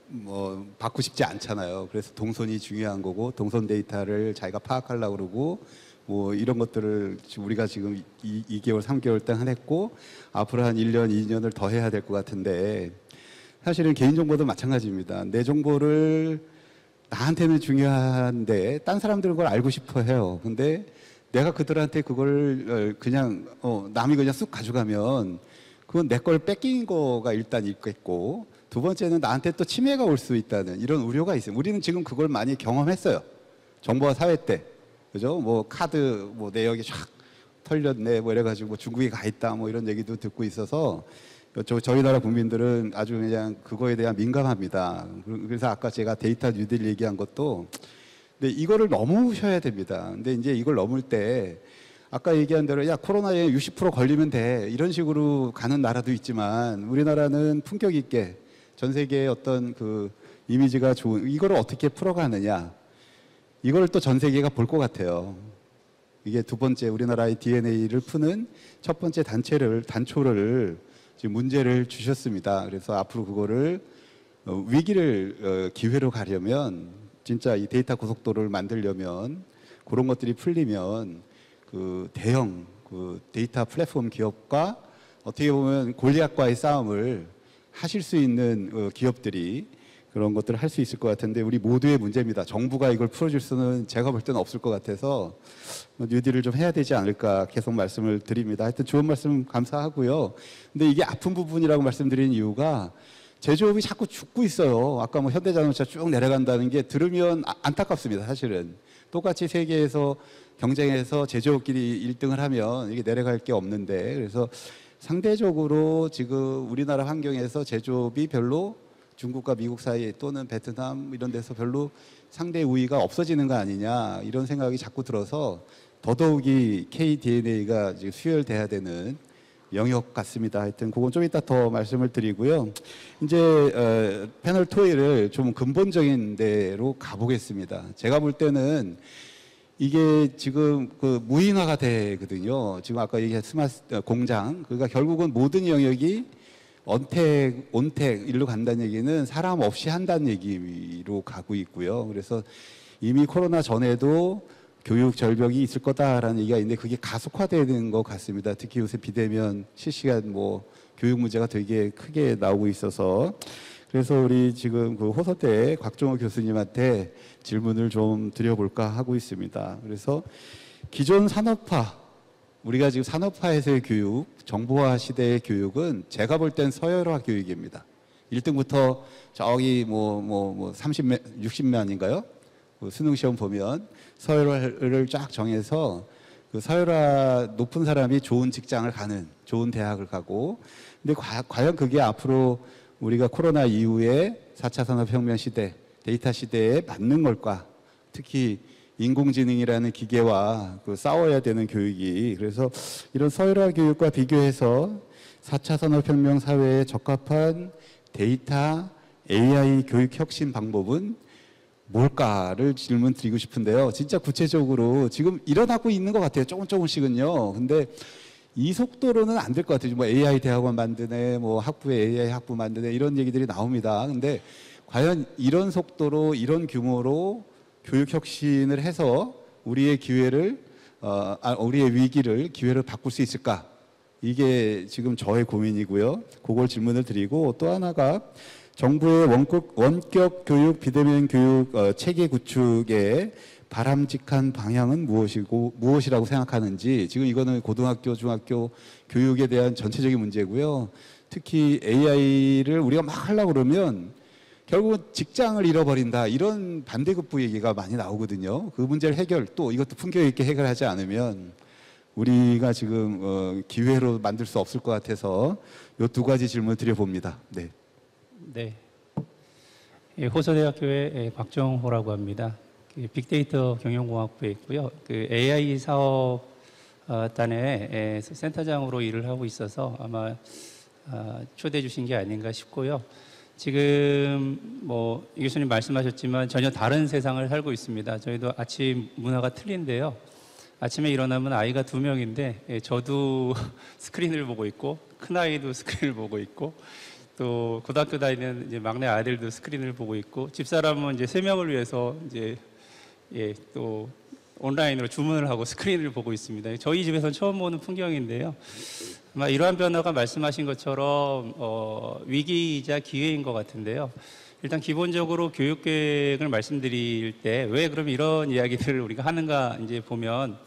뭐 받고 싶지 않잖아요. 그래서 동선이 중요한 거고 동선 데이터를 자기가 파악하려고 그러고 뭐 이런 것들을 우리가 지금 2개월, 3개월 동안 했고 앞으로 한 1년, 2년을 더 해야 될 것 같은데 사실은 개인정보도 마찬가지입니다. 내 정보를 나한테는 중요한데 딴 사람들은 그걸 알고 싶어 해요. 근데 내가 그들한테 그걸 그냥 남이 그냥 쑥 가져가면 그건 내 걸 뺏긴 거가 일단 있겠고 두 번째는 나한테 또 침해가 올 수 있다는 이런 우려가 있어요. 우리는 지금 그걸 많이 경험했어요. 정보화 사회 때. 그죠? 뭐 카드 뭐 내역이 쫙 털렸네 뭐 이래가지고 뭐 중국에 가 있다 뭐 이런 얘기도 듣고 있어서 저희 나라 국민들은 아주 그냥 그거에 대한 민감합니다. 그래서 아까 제가 데이터 뉴딜 얘기한 것도 근데 이거를 넘으셔야 됩니다. 근데 이제 이걸 넘을 때 아까 얘기한 대로 야 코로나에 60% 걸리면 돼 이런 식으로 가는 나라도 있지만 우리나라는 품격 있게 전 세계의 어떤 그 이미지가 좋은 이거를 어떻게 풀어가느냐 이걸 또 전 세계가 볼 것 같아요. 이게 두 번째 우리나라의 DNA를 푸는 첫 번째 단초를 지금 문제를 주셨습니다. 그래서 앞으로 그거를 위기를 기회로 가려면 진짜 이 데이터 고속도로를 만들려면 그런 것들이 풀리면 그 대형 그 데이터 플랫폼 기업과 어떻게 보면 골리앗과의 싸움을 하실 수 있는 기업들이 그런 것들을 할 수 있을 것 같은데 우리 모두의 문제입니다. 정부가 이걸 풀어줄 수는 제가 볼 때는 없을 것 같아서 뉴딜을 좀 해야 되지 않을까 계속 말씀을 드립니다. 하여튼 좋은 말씀 감사하고요. 근데 이게 아픈 부분이라고 말씀드리는 이유가 제조업이 자꾸 죽고 있어요. 아까 뭐 현대자동차 쭉 내려간다는 게 들으면 안타깝습니다. 사실은 똑같이 세계에서 경쟁해서 제조업끼리 1등을 하면 이게 내려갈 게 없는데 그래서 상대적으로 지금 우리나라 환경에서 제조업이 별로 중국과 미국 사이 또는 베트남 이런 데서 별로 상대 우위가 없어지는 거 아니냐 이런 생각이 자꾸 들어서 더더욱이 KDNA가 지금 수혈돼야 되는 영역 같습니다. 하여튼 그건 좀 이따 더 말씀을 드리고요. 이제 패널 토의를 좀 근본적인 데로 가보겠습니다. 제가 볼 때는 이게 지금 그 무인화가 되거든요. 지금 아까 얘기한 스마트 공장 그러니까 결국은 모든 영역이 온택 일로 간다는 얘기는 사람 없이 한다는 얘기로 가고 있고요. 그래서 이미 코로나 전에도 교육 절벽이 있을 거다라는 얘기가 있는데 그게 가속화되는 것 같습니다. 특히 요새 비대면 실시간 뭐 교육 문제가 되게 크게 나오고 있어서 그래서 우리 지금 그 호서대 곽종호 교수님한테 질문을 좀 드려볼까 하고 있습니다. 그래서 기존 산업화 우리가 지금 산업화에서의 교육, 정보화 시대의 교육은 제가 볼 땐 서열화 교육입니다. 1등부터 저기 60만인가요? 그 수능 시험 보면 서열화를 쫙 정해서 그 서열화 높은 사람이 좋은 직장을 가는, 좋은 대학을 가고, 근데 과연 그게 앞으로 우리가 코로나 이후에 4차 산업혁명 시대, 데이터 시대에 맞는 걸까? 특히 인공지능이라는 기계와 그 싸워야 되는 교육이 그래서 이런 서열화 교육과 비교해서 4차 산업혁명 사회에 적합한 데이터 AI 교육 혁신 방법은 뭘까를 질문 드리고 싶은데요. 진짜 구체적으로 지금 일어나고 있는 것 같아요. 조금씩은요. 근데 이 속도로는 안 될 것 같아요. 뭐 AI 대학원 만드네, 뭐 학부에 AI 학부 만드네 이런 얘기들이 나옵니다. 근데 과연 이런 속도로 이런 규모로 교육 혁신을 해서 우리의 우리의 위기를 기회로 바꿀 수 있을까? 이게 지금 저의 고민이고요. 그걸 질문을 드리고 또 하나가 정부의 원격 교육, 비대면 교육 체계 구축의 바람직한 방향은 무엇이라고 생각하는지 지금 이거는 고등학교, 중학교 교육에 대한 전체적인 문제고요. 특히 AI를 우리가 막 하려고 그러면 결국은 직장을 잃어버린다 이런 반대급부 얘기가 많이 나오거든요. 그 문제를 해결 또 이것도 품격 있게 해결하지 않으면 우리가 지금 기회로 만들 수 없을 것 같아서 이 두 가지 질문 드려봅니다. 네. 네. 예, 호서대학교의 박정호라고 합니다. 빅데이터 경영공학부에 있고요. 그 AI 사업단의 센터장으로 일을 하고 있어서 아마 초대해 주신 게 아닌가 싶고요. 지금 뭐 이 교수님 말씀하셨지만 전혀 다른 세상을 살고 있습니다. 저희도 아침 문화가 틀린데요. 아침에 일어나면 아이가 2명인데 저도 스크린을 보고 있고 큰 아이도 스크린을 보고 있고 또 고등학교 다니는 이제 막내 아들도 스크린을 보고 있고 집사람은 이제 3명을 위해서 이제 또 온라인으로 주문을 하고 스크린을 보고 있습니다. 저희 집에서는 처음 보는 풍경인데요. 아마 이러한 변화가 말씀하신 것처럼 위기이자 기회인 것 같은데요. 일단 기본적으로 교육 계획을 말씀드릴 때 왜 그럼 이런 이야기들을 우리가 하는가 이제 보면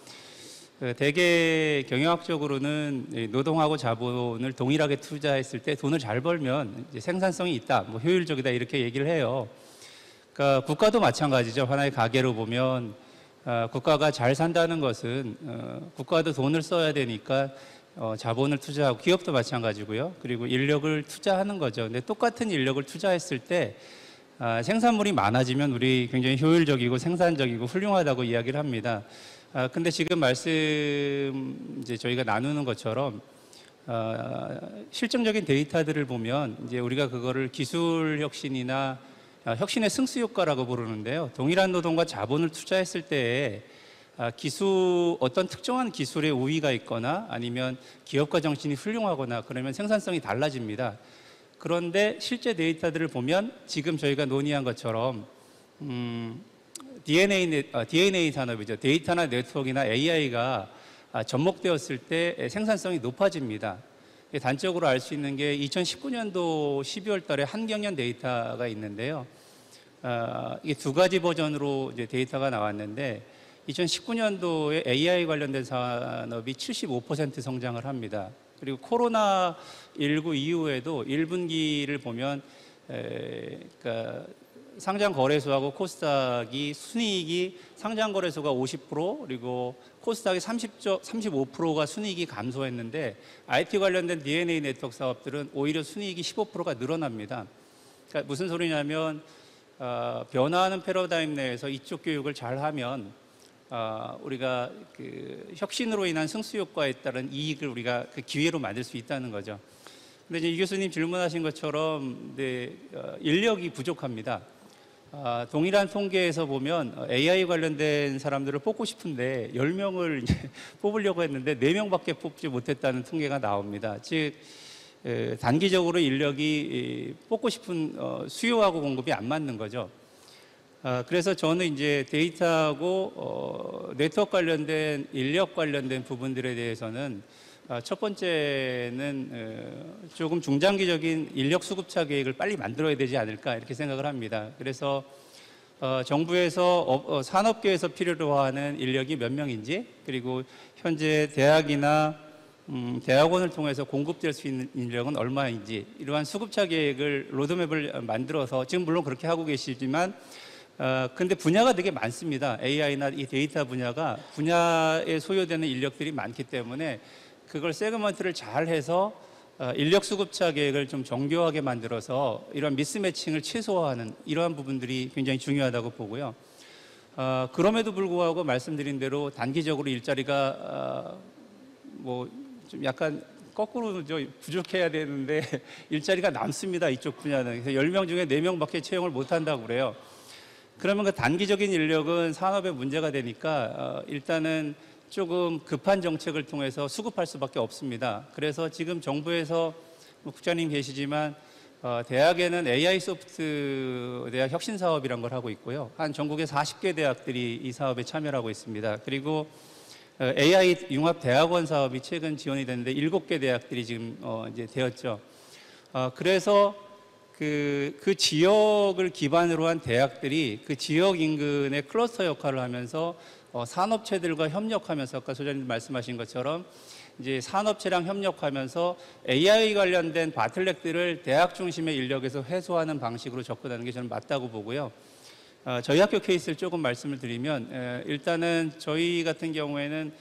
대개 경영학적으로는 노동하고 자본을 동일하게 투자했을 때 돈을 잘 벌면 이제 생산성이 있다, 뭐 효율적이다 이렇게 얘기를 해요. 그러니까 국가도 마찬가지죠. 하나의 가계로 보면 국가가 잘 산다는 것은 국가도 돈을 써야 되니까 자본을 투자하고 기업도 마찬가지고요. 그리고 인력을 투자하는 거죠. 근데 똑같은 인력을 투자했을 때 생산물이 많아지면 우리 굉장히 효율적이고 생산적이고 훌륭하다고 이야기를 합니다. 근데 지금 이제 저희가 나누는 것처럼 실증적인 데이터들을 보면 이제 우리가 그거를 기술 혁신이나 혁신의 승수 효과라고 부르는데요. 동일한 노동과 자본을 투자했을 때에 어떤 특정한 기술의 우위가 있거나 아니면 기업가 정신이 훌륭하거나 그러면 생산성이 달라집니다. 그런데 실제 데이터들을 보면 지금 저희가 논의한 것처럼 DNA 산업이죠. 데이터나 네트워크나 AI가 접목되었을 때 생산성이 높아집니다. 단적으로 알 수 있는 게 2019년도 12월 달에 한경련 데이터가 있는데요. 이게 2가지 버전으로 이제 데이터가 나왔는데 2019년도에 AI 관련된 산업이 75% 성장을 합니다. 그리고 코로나19 이후에도 1분기를 보면 그러니까 상장 거래소하고 코스닥이 순이익이 상장 거래소가 50% 그리고 코스닥이 35%가 순이익이 감소했는데 IT 관련된 DNA 네트워크 사업들은 오히려 순이익이 15%가 늘어납니다. 그러니까 무슨 소리냐면 변화하는 패러다임 내에서 이쪽 교육을 잘 하면 우리가 그 혁신으로 인한 승수 효과에 따른 이익을 우리가 그 기회로 만들 수 있다는 거죠. 근데 이제 이 교수님 질문하신 것처럼 인력이 부족합니다. 동일한 통계에서 보면 AI 관련된 사람들을 뽑고 싶은데 10명을 이제 뽑으려고 했는데 4명밖에 뽑지 못했다는 통계가 나옵니다. 즉 단기적으로 인력이 뽑고 싶은 수요하고 공급이 안 맞는 거죠. 그래서 저는 이제 데이터하고 네트워크 관련된 인력 관련된 부분들에 대해서는 첫 번째는 조금 중장기적인 인력 수급차 계획을 빨리 만들어야 되지 않을까 이렇게 생각을 합니다. 그래서 정부에서 산업계에서 필요로 하는 인력이 몇 명인지 그리고 현재 대학이나 대학원을 통해서 공급될 수 있는 인력은 얼마인지 이러한 수급차 계획을 로드맵을 만들어서 지금 물론 그렇게 하고 계시지만 근데 분야가 되게 많습니다. AI나 이 데이터 분야에 소요되는 인력들이 많기 때문에 그걸 세그먼트를 잘 해서 인력 수급차 계획을 좀 정교하게 만들어서 이런 미스매칭을 최소화하는 이러한 부분들이 굉장히 중요하다고 보고요. 그럼에도 불구하고 말씀드린 대로 단기적으로 일자리가 뭐 좀 약간 거꾸로 부족해야 되는데 일자리가 남습니다. 이쪽 분야는. 그래서 10명 중에 4명밖에 채용을 못한다고 그래요. 그러면 그 단기적인 인력은 산업에 문제가 되니까 일단은 조금 급한 정책을 통해서 수급할 수밖에 없습니다. 그래서 지금 정부에서 국장님 계시지만 대학에는 AI 소프트 대학 혁신 사업이란 걸 하고 있고요. 한 전국의 40개 대학들이 이 사업에 참여를 하고 있습니다. 그리고 AI 융합 대학원 사업이 최근 지원이 됐는데 7개 대학들이 지금 이제 되었죠. 그래서 그 지역을 기반으로 한 대학들이 그 지역 인근의 클러스터 역할을 하면서 산업체들과 협력하면서 아까 소장님 말씀하신 것처럼 이제 산업체랑 협력하면서 AI 관련된 바틀렉들을 대학 중심의 인력에서 해소하는 방식으로 접근하는 게 저는 맞다고 보고요. 저희 학교 케이스를 조금 말씀을 드리면 일단은 저희 같은 경우에는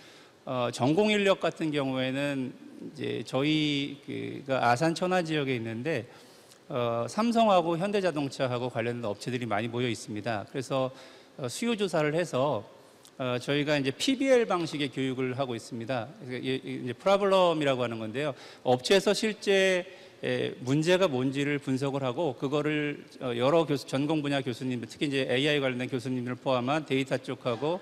전공 인력 같은 경우에는 이제 저희가 아산 천안 지역에 있는데 삼성하고 현대자동차하고 관련된 업체들이 많이 모여 있습니다. 그래서 수요 조사를 해서 저희가 이제 PBL 방식의 교육을 하고 있습니다. 이제 프로블럼이라고 하는 건데요. 업체에서 실제 문제가 뭔지를 분석을 하고 그거를 여러 전공 분야 교수님들, 특히 이제 AI 관련된 교수님들을 포함한 데이터 쪽하고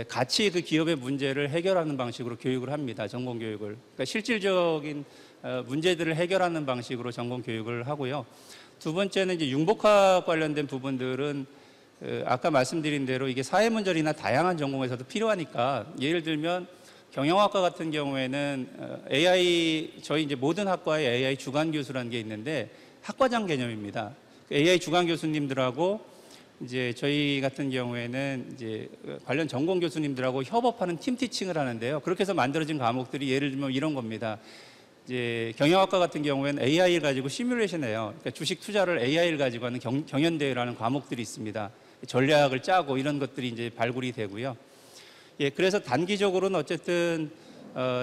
같이 그 기업의 문제를 해결하는 방식으로 교육을 합니다. 전공 교육을. 그러니까 실질적인 문제들을 해결하는 방식으로 전공 교육을 하고요. 두 번째는 이제 융복학 관련된 부분들은 아까 말씀드린 대로 이게 사회문절이나 다양한 전공에서도 필요하니까 예를 들면 경영학과 같은 경우에는 AI 저희 이제 모든 학과에 AI 주간 교수라는 게 있는데 학과장 개념입니다. AI 주간 교수님들하고 이제 저희 같은 경우에는 이제 관련 전공 교수님들하고 협업하는 팀 티칭을 하는데요. 그렇게 해서 만들어진 과목들이 예를 들면 이런 겁니다. 이제 경영학과 같은 경우에는 AI를 가지고 시뮬레이션해요. 그러니까 주식 투자를 AI를 가지고 하는 경연대회라는 과목들이 있습니다. 전략을 짜고 이런 것들이 이제 발굴이 되고요. 예, 그래서 단기적으로는 어쨌든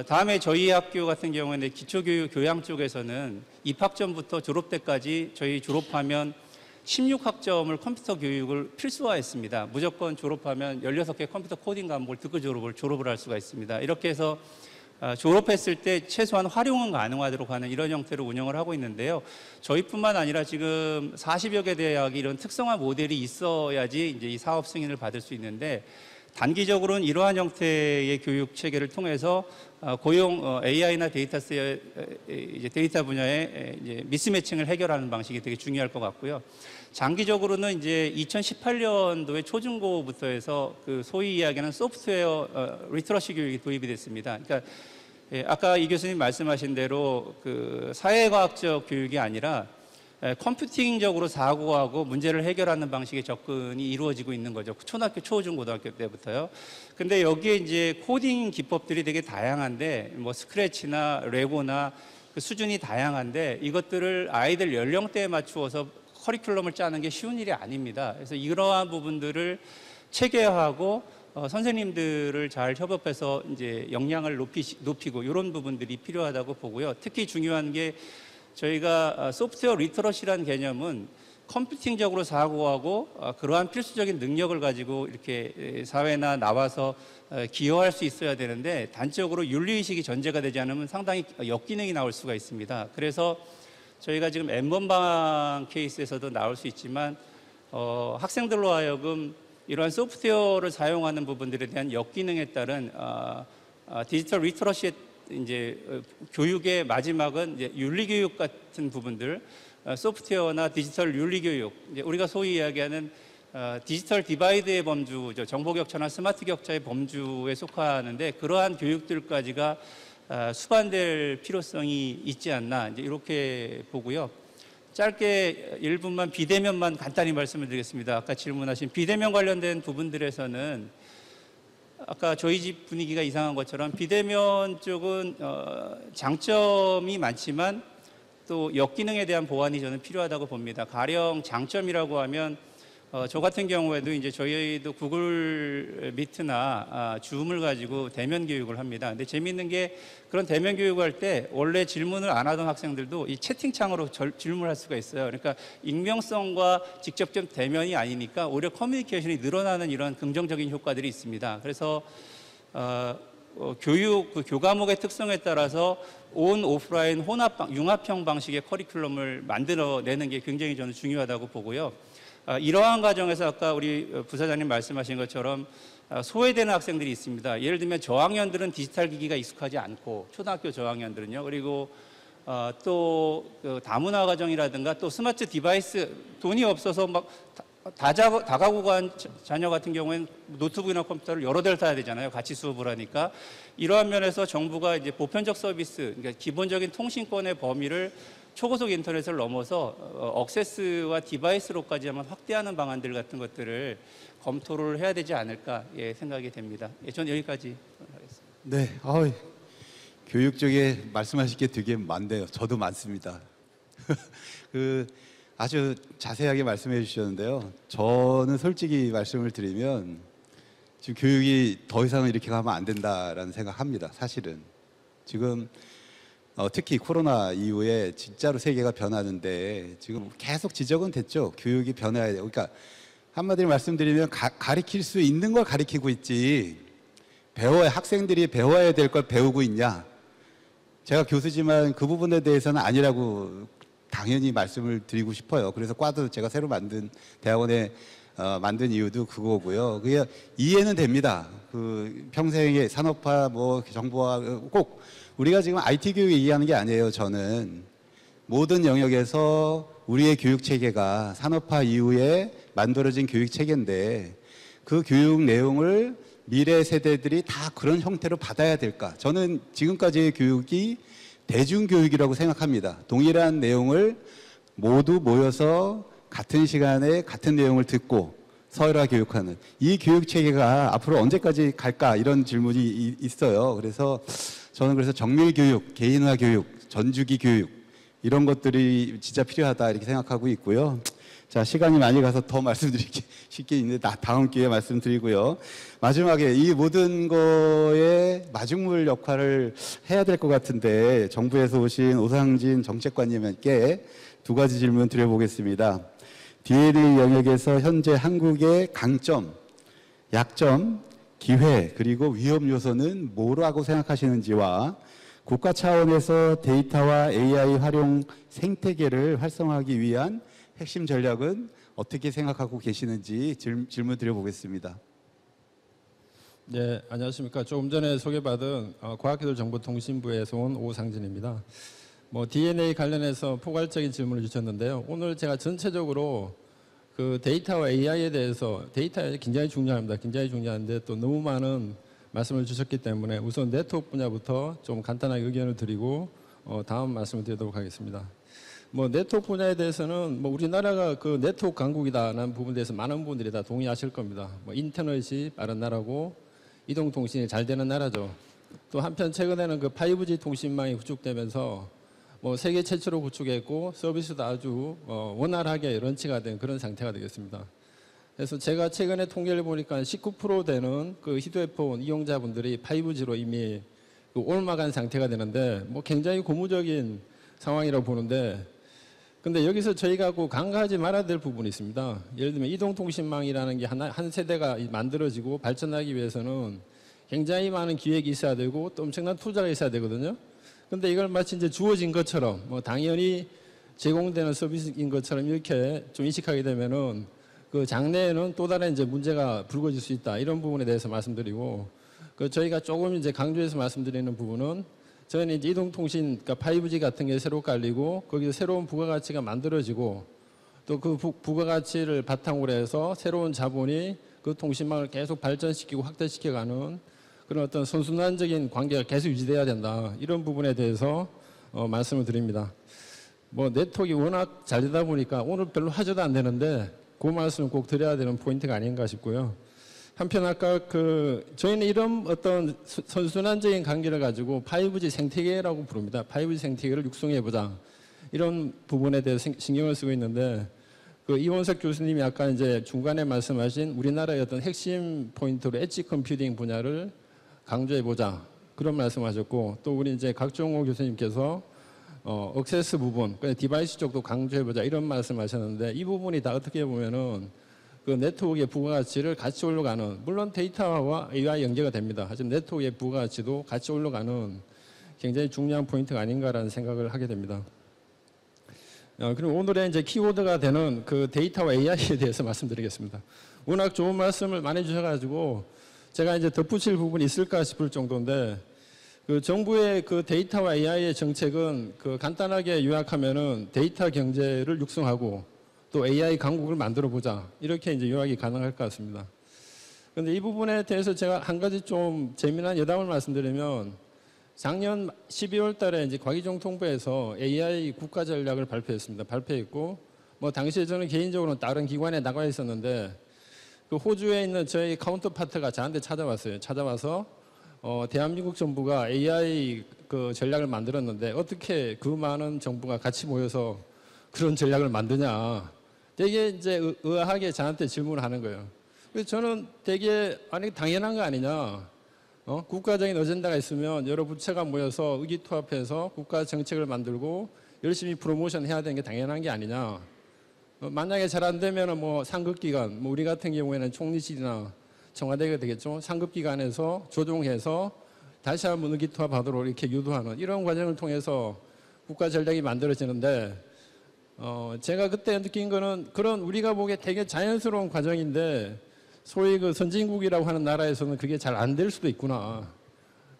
다음에 저희 학교 같은 경우에는 기초교육 교양 쪽에서는 입학 전부터 졸업 때까지 저희 졸업하면 16학점을 컴퓨터 교육을 필수화했습니다. 무조건 졸업하면 16개 컴퓨터 코딩 과목을 듣고 졸업을 할 수가 있습니다. 이렇게 해서 졸업했을 때 최소한 활용은 가능하도록 하는 이런 형태로 운영을 하고 있는데요. 저희뿐만 아니라 지금 40여 개 대학이 이런 특성화 모델이 있어야지 이제 이 사업 승인을 받을 수 있는데 단기적으로는 이러한 형태의 교육 체계를 통해서 고용 AI나 데이터 분야의 이제 미스매칭을 해결하는 방식이 되게 중요할 것 같고요. 장기적으로는 이제 2018년도에 초중고부터 해서 그 소위 이야기하는 소프트웨어 리터러시 교육이 도입이 됐습니다. 그러니까 아까 이 교수님 말씀하신 대로 그 사회과학적 교육이 아니라 컴퓨팅적으로 사고하고 문제를 해결하는 방식의 접근이 이루어지고 있는 거죠. 초등학교, 초중, 고등학교 때부터요. 근데 여기에 이제 코딩 기법들이 되게 다양한데 뭐 스크래치나 레고나 그 수준이 다양한데 이것들을 아이들 연령대에 맞추어서 커리큘럼을 짜는 게 쉬운 일이 아닙니다. 그래서 이러한 부분들을 체계화하고 선생님들을 잘 협업해서 이제 역량을 높이고 이런 부분들이 필요하다고 보고요. 특히 중요한 게 저희가 소프트웨어 리터러시라는 개념은 컴퓨팅적으로 사고하고 그러한 필수적인 능력을 가지고 이렇게 사회나 나와서 기여할 수 있어야 되는데 단적으로 윤리의식이 전제가 되지 않으면 상당히 역기능이 나올 수가 있습니다. 그래서 저희가 지금 N번방 케이스에서도 나올 수 있지만 학생들로 하여금 이러한 소프트웨어를 사용하는 부분들에 대한 역기능에 따른 디지털 리터러시의 이제 교육의 마지막은 이제 윤리교육 같은 부분들, 소프트웨어나 디지털 윤리교육, 이제 우리가 소위 이야기하는 디지털 디바이드의 범주죠. 정보격차나 스마트 격차의 범주에 속하는데 그러한 교육들까지가 수반될 필요성이 있지 않나 이제 이렇게 보고요. 짧게 1분만 비대면만 간단히 말씀을 드리겠습니다. 아까 질문하신 비대면 관련된 부분들에서는 아까 저희 집 분위기가 이상한 것처럼 비대면 쪽은 장점이 많지만 또 역기능에 대한 보완이 저는 필요하다고 봅니다. 가령 장점이라고 하면 저 같은 경우에도 이제 저희도 구글 미트나 줌을 가지고 대면 교육을 합니다. 근데 재미있는 게 그런 대면 교육을 할 때 원래 질문을 안 하던 학생들도 이 채팅창으로 질문할 수가 있어요. 그러니까 익명성과 직접적 대면이 아니니까 오히려 커뮤니케이션이 늘어나는 이런 긍정적인 효과들이 있습니다. 그래서 교육 그 교과목의 특성에 따라서 온 오프라인 융합형 방식의 커리큘럼을 만들어내는 게 굉장히 저는 중요하다고 보고요. 이러한 과정에서 아까 우리 부사장님 말씀하신 것처럼 소외되는 학생들이 있습니다. 예를 들면 저학년들은 디지털 기기가 익숙하지 않고 초등학교 저학년들은요. 그리고 또 그 다문화 가정이라든가 또 스마트 디바이스 돈이 없어서 막 다가구 간 자녀 같은 경우에는 노트북이나 컴퓨터를 여러 대를 사야 되잖아요. 같이 수업을 하니까. 이러한 면에서 정부가 이제 보편적 서비스, 그러니까 기본적인 통신권의 범위를 초고속 인터넷을 넘어서 억세스와 디바이스로까지 한번 확대하는 방안들 같은 것들을 검토를 해야 되지 않을까 생각이 됩니다. 저는 여기까지 하겠습니다. 네, 교육 쪽에 말씀하실 게 되게 많네요. 저도 많습니다. 아주 자세하게 말씀해 주셨는데요. 저는 솔직히 말씀을 드리면 지금 교육이 더 이상은 이렇게 가면 안 된다라는 생각합니다. 사실은 지금 특히 코로나 이후에 진짜로 세계가 변하는데 지금 계속 지적은 됐죠. 교육이 변해야 돼요. 그러니까 한마디로 말씀드리면 가르칠 수 있는 걸 가르치고 있지 학생들이 배워야 될 걸 배우고 있냐. 제가 교수지만 그 부분에 대해서는 아니라고 당연히 말씀을 드리고 싶어요. 그래서 과도 제가 새로 만든 대학원에 만든 이유도 그거고요. 그게 이해는 됩니다. 그 평생의 산업화, 뭐 정보화 꼭 우리가 지금 IT 교육 얘기하는 게 아니에요. 저는 모든 영역에서 우리의 교육 체계가 산업화 이후에 만들어진 교육 체계인데 그 교육 내용을 미래 세대들이 다 그런 형태로 받아야 될까? 저는 지금까지의 교육이 대중교육이라고 생각합니다. 동일한 내용을 모두 모여서 같은 시간에 같은 내용을 듣고 서열화 교육하는 이 교육 체계가 앞으로 언제까지 갈까 이런 질문이 있어요. 그래서 저는 정밀 교육, 개인화 교육, 전주기 교육 이런 것들이 진짜 필요하다 이렇게 생각하고 있고요. 자, 시간이 많이 가서 더 말씀드리기 쉽게 있는데 다음 기회에 말씀드리고요. 마지막에 이 모든 거에 마중물 역할을 해야 될 것 같은데 정부에서 오신 오상진 정책관님께 두 가지 질문 드려보겠습니다. DNA 영역에서 현재 한국의 강점, 약점, 기회 그리고 위험 요소는 뭐라고 생각하시는지와 국가 차원에서 데이터와 AI 활용 생태계를 활성화하기 위한 핵심 전략은 어떻게 생각하고 계시는지 질문 드려보겠습니다. 네, 안녕하십니까. 조금 전에 소개받은 과학기술정보통신부에서 온 오상진입니다. DNA 관련해서 포괄적인 질문을 주셨는데요. 오늘 제가 전체적으로 그 데이터와 AI에 대해서 데이터가 굉장히 중요합니다. 굉장히 중요한데 또 너무 많은 말씀을 주셨기 때문에 우선 네트워크 분야부터 좀 간단하게 의견을 드리고 다음 말씀을 드리도록 하겠습니다. 네트워크 분야에 대해서는 우리나라가 그 네트워크 강국이다라는 부분에 대해서 많은 분들이 다 동의하실 겁니다. 인터넷이 빠른 나라고 이동통신이 잘 되는 나라죠. 또 한편 최근에는 그 5G 통신망이 구축되면서 세계 최초로 구축했고 서비스도 아주 원활하게 런치가 된 그런 상태가 되겠습니다. 그래서 제가 최근에 통계를 보니까 19% 되는 그 휴대폰 이용자분들이 5G로 이미 올마간 상태가 되는데 굉장히 고무적인 상황이라고 보는데 근데 여기서 저희가 꼭 간과하지 말아야 될 부분이 있습니다. 예를 들면 이동통신망이라는 게 한 세대가 만들어지고 발전하기 위해서는 굉장히 많은 기획이 있어야 되고 또 엄청난 투자가 있어야 되거든요. 근데 이걸 마치 이제 주어진 것처럼 당연히 제공되는 서비스인 것처럼 이렇게 좀 인식하게 되면은 그 장래에는 또 다른 이제 문제가 불거질 수 있다. 이런 부분에 대해서 말씀드리고 저희가 조금 이제 강조해서 말씀드리는 부분은 저희는 이제 이동통신, 그러니까 5G 같은 게 새로 깔리고 거기서 새로운 부가가치가 만들어지고 또 그 부가가치를 바탕으로 해서 새로운 자본이 그 통신망을 계속 발전시키고 확대시켜가는 그런 어떤 선순환적인 관계가 계속 유지돼야 된다. 이런 부분에 대해서 말씀을 드립니다. 네트워크가 워낙 잘 되다 보니까 오늘 별로 화제도 안 되는데 그 말씀을 꼭 드려야 되는 포인트가 아닌가 싶고요. 한편 아까 저희는 이런 어떤 선순환적인 관계를 가지고 5G 생태계라고 부릅니다. 5G 생태계를 육성해보자. 이런 부분에 대해서 신경을 쓰고 있는데 이원석 교수님이 아까 이제 중간에 말씀하신 우리나라의 어떤 핵심 포인트로 엣지 컴퓨팅 분야를 강조해보자. 그런 말씀하셨고 또 우리 이제 각종호 교수님께서 억세스 부분, 디바이스 쪽도 강조해보자. 이런 말씀하셨는데 이 부분이 다 어떻게 보면은 그 네트워크의 부가가치를 같이 올라가는 물론 데이터와 AI 연계가 됩니다. 하지만 네트워크의 부가가치도 같이 올라가는 굉장히 중요한 포인트가 아닌가라는 생각을 하게 됩니다. 그리고 오늘의 이제 키워드가 되는 그 데이터와 AI에 대해서 말씀드리겠습니다. 워낙 좋은 말씀을 많이 주셔가지고 제가 이제 덧붙일 부분이 있을까 싶을 정도인데 정부의 그 데이터와 AI의 정책은 간단하게 요약하면은 데이터 경제를 육성하고 또 AI 강국을 만들어 보자. 이렇게 이제 요약이 가능할 것 같습니다. 그런데 이 부분에 대해서 제가 한 가지 좀 재미난 여담을 말씀드리면 작년 12월 달에 이제 과기정통부에서 AI 국가 전략을 발표했고 당시에 저는 개인적으로 다른 기관에 나가 있었는데 그 호주에 있는 저희 카운터파트가 저한테 찾아왔어요. 찾아와서 대한민국 정부가 AI 그 전략을 만들었는데 어떻게 그 많은 정부가 같이 모여서 그런 전략을 만드냐. 되게 이제 의아하게 저한테 질문을 하는 거예요. 그래서 저는 되게 아니 당연한 거 아니냐. 국가적인 어젠다가 있으면 여러 부처가 모여서 의기투합해서 국가 정책을 만들고 열심히 프로모션 해야 되는 게 당연한 게 아니냐. 만약에 잘 안 되면은 뭐 상급기관, 뭐 우리 같은 경우에는 총리실이나 청와대가 되겠죠. 상급기관에서 조종해서 다시 한번 의기투합하도록 이렇게 유도하는 이런 과정을 통해서 국가 전략이 만들어지는데 제가 그때 느낀 거는 그런 우리가 보기에 되게 자연스러운 과정인데 소위 그 선진국이라고 하는 나라에서는 그게 잘 안 될 수도 있구나.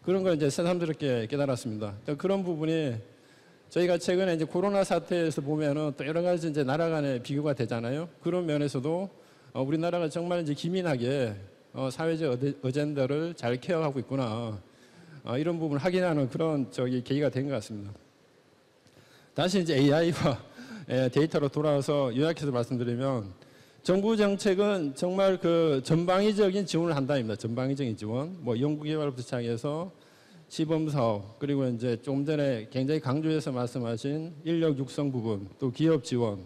그런 걸 이제 새삼스럽게 깨달았습니다. 그런 부분이 저희가 최근에 이제 코로나 사태에서 보면은 또 여러 가지 이제 나라 간의 비교가 되잖아요. 그런 면에서도 우리나라가 정말 이제 기민하게 사회적 어젠다를 잘 케어하고 있구나. 이런 부분을 확인하는 그런 계기가 된 것 같습니다. 다시 이제 AI와 데이터로 돌아와서 요약해서 말씀드리면 정부 정책은 정말 그 전방위적인 지원을 한다입니다. 전방위적인 지원. 뭐 연구개발부터 시작해서 시범 사업 그리고 이제 좀 전에 굉장히 강조해서 말씀하신 인력 육성 부분 또 기업 지원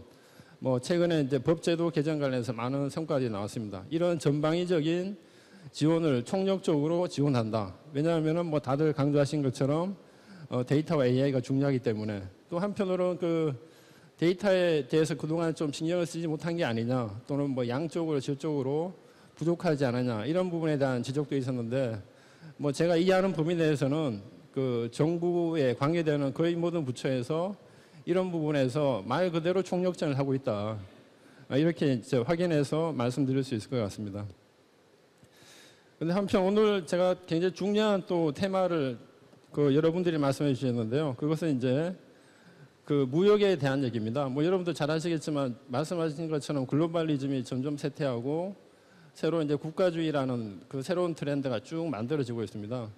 뭐 최근에 이제 법제도 개정 관련해서 많은 성과들이 나왔습니다. 이런 전방위적인 지원을 총력적으로 지원한다. 왜냐하면은 뭐 다들 강조하신 것처럼 데이터와 AI가 중요하기 때문에 또 한편으로는 그 데이터에 대해서 그동안 좀 신경을 쓰지 못한 게 아니냐 또는 뭐 양쪽으로 질적으로 부족하지 않았냐 이런 부분에 대한 지적도 있었는데 뭐 제가 이해하는 범위 내에서는 그 정부에 관계되는 거의 모든 부처에서 이런 부분에서 말 그대로 총력전을 하고 있다. 이렇게 이제 확인해서 말씀드릴 수 있을 것 같습니다. 근데 한편 오늘 제가 굉장히 중요한 또 테마를 그 여러분들이 말씀해 주셨는데요. 그것은 이제 그 무역에 대한 얘기입니다. 뭐 여러분도 잘 아시겠지만 말씀하신 것처럼 글로벌리즘이 점점 쇠퇴하고 새로 이제 국가주의라는 그 새로운 트렌드가 쭉 만들어지고 있습니다.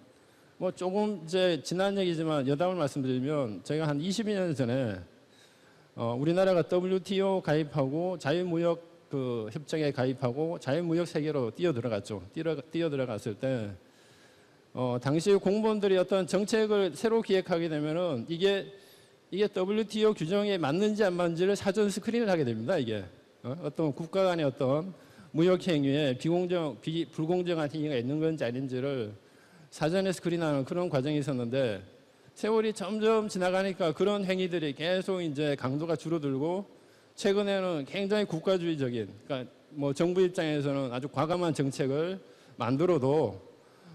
뭐 조금 이제 지난 얘기지만 여담을 말씀드리면 제가 한 22년 전에 우리나라가 WTO 가입하고 자유무역 그 협정에 가입하고 자유무역 세계로 뛰어들어갔죠. 뛰어들어갔을 때 당시 공무원들이 어떤 정책을 새로 기획하게 되면은 이게 WTO 규정에 맞는지 안 맞는지를 사전 스크린을 하게 됩니다. 이게 어떤 국가 간의 어떤 무역 행위에 불공정한 행위가 있는 건지 아닌지를 사전에 스크린하는 그런 과정이 있었는데 세월이 점점 지나가니까 그런 행위들이 계속 이제 강도가 줄어들고 최근에는 굉장히 국가주의적인 그러니까 뭐 정부 입장에서는 아주 과감한 정책을 만들어도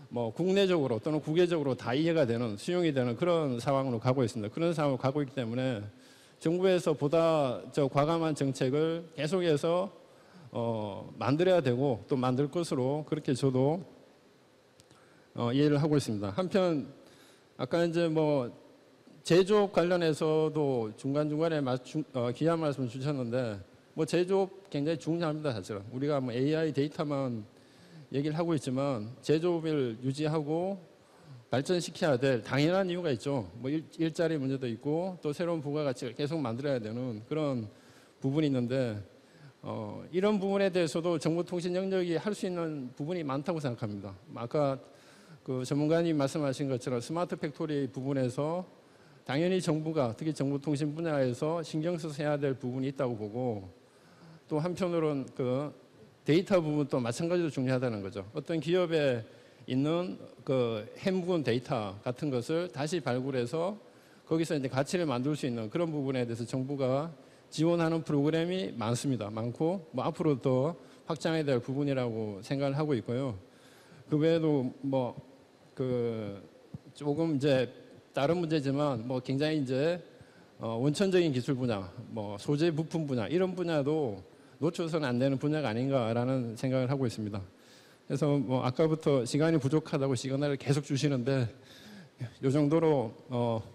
뭐 국내적으로 또는 국외적으로 다 이해가 되는 수용이 되는 그런 상황으로 가고 있습니다. 그런 상황으로 가고 있기 때문에 정부에서 보다 과감한 정책을 계속해서 만들어야 되고 또 만들 것으로 그렇게 저도 이해를 하고 있습니다. 한편 아까 이제 뭐 제조업 관련해서도 중간중간에 귀한 말씀 주셨는데 뭐 제조업 굉장히 중요합니다. 사실은 우리가 뭐 AI 데이터만 얘기를 하고 있지만 제조업을 유지하고 발전시켜야 될 당연한 이유가 있죠. 뭐 일자리 문제도 있고 또 새로운 부가가치를 계속 만들어야 되는 그런 부분이 있는데 이런 부분에 대해서도 정보통신 영역이 할 수 있는 부분이 많다고 생각합니다. 아까 그 전문가님 말씀하신 것처럼 스마트 팩토리 부분에서 당연히 정부가 특히 정보통신 분야에서 신경 써서 해야 될 부분이 있다고 보고 또 한편으로는 그 데이터 부분도 마찬가지로 중요하다는 거죠. 어떤 기업에 있는 그 해묵은 데이터 같은 것을 다시 발굴해서 거기서 이제 가치를 만들 수 있는 그런 부분에 대해서 정부가 지원하는 프로그램이 많습니다. 많고 뭐 앞으로 더 확장해야 될 부분이라고 생각을 하고 있고요. 그 외에도 뭐 그 조금 이제 다른 문제지만 뭐 굉장히 이제 원천적인 기술 분야, 뭐 소재 부품 분야 이런 분야도 놓쳐서는 안 되는 분야가 아닌가라는 생각을 하고 있습니다. 그래서 뭐 아까부터 시간이 부족하다고 시간을 계속 주시는데 이 정도로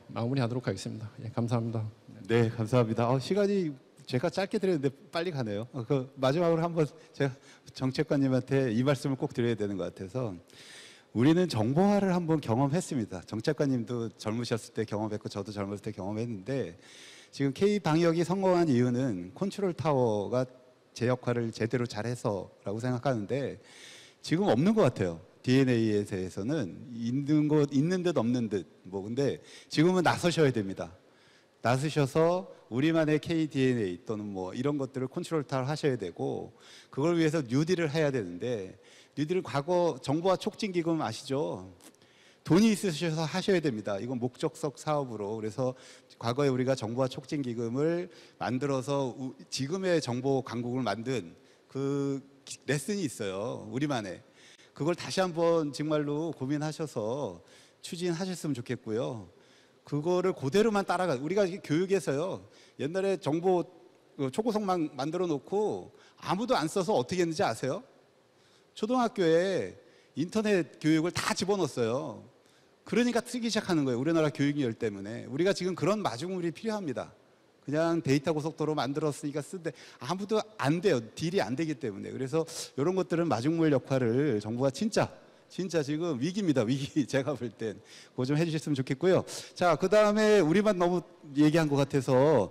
마무리하도록 하겠습니다. 예, 감사합니다. 네, 감사합니다. 시간이 제가 짧게 드렸는데 빨리 가네요. 그 마지막으로 한번 제가 정책관님한테 이 말씀을 꼭 드려야 되는 것 같아서 우리는 정보화를 한번 경험했습니다. 정책관님도 젊으셨을 때 경험했고 저도 젊었을 때 경험했는데 지금 K-방역이 성공한 이유는 컨트롤 타워가 제 역할을 제대로 잘해서라고 생각하는데 지금 없는 것 같아요. DNA에 대해서는 있는 듯 없는 듯 뭐 근데 지금은 나서셔야 됩니다. 나서셔서 우리만의 KDNA 또는 뭐 이런 것들을 컨트롤 하셔야 되고 그걸 위해서 뉴딜을 해야 되는데 뉴딜은 과거 정보화 촉진기금 아시죠? 돈이 있으셔서 하셔야 됩니다. 이건 목적성 사업으로. 그래서 과거에 우리가 정보화 촉진기금을 만들어서 지금의 정보 강국을 만든 그 레슨이 있어요. 우리만의. 그걸 다시 한번 정말로 고민하셔서 추진하셨으면 좋겠고요. 그거를 그대로만 따라가. 우리가 교육에서요. 옛날에 정보 초고속만 만들어 놓고 아무도 안 써서 어떻게 했는지 아세요? 초등학교에 인터넷 교육을 다 집어넣었어요. 그러니까 쓰기 시작하는 거예요. 우리나라 교육열 때문에. 우리가 지금 그런 마중물이 필요합니다. 그냥 데이터 고속도로 만들었으니까 쓰는데 아무도 안 돼요. 딜이 안 되기 때문에. 그래서 이런 것들은 마중물 역할을 정부가 진짜 지금 위기입니다. 위기. 제가 볼 땐. 그거 좀 해주셨으면 좋겠고요. 자, 그 다음에 우리만 너무 얘기한 것 같아서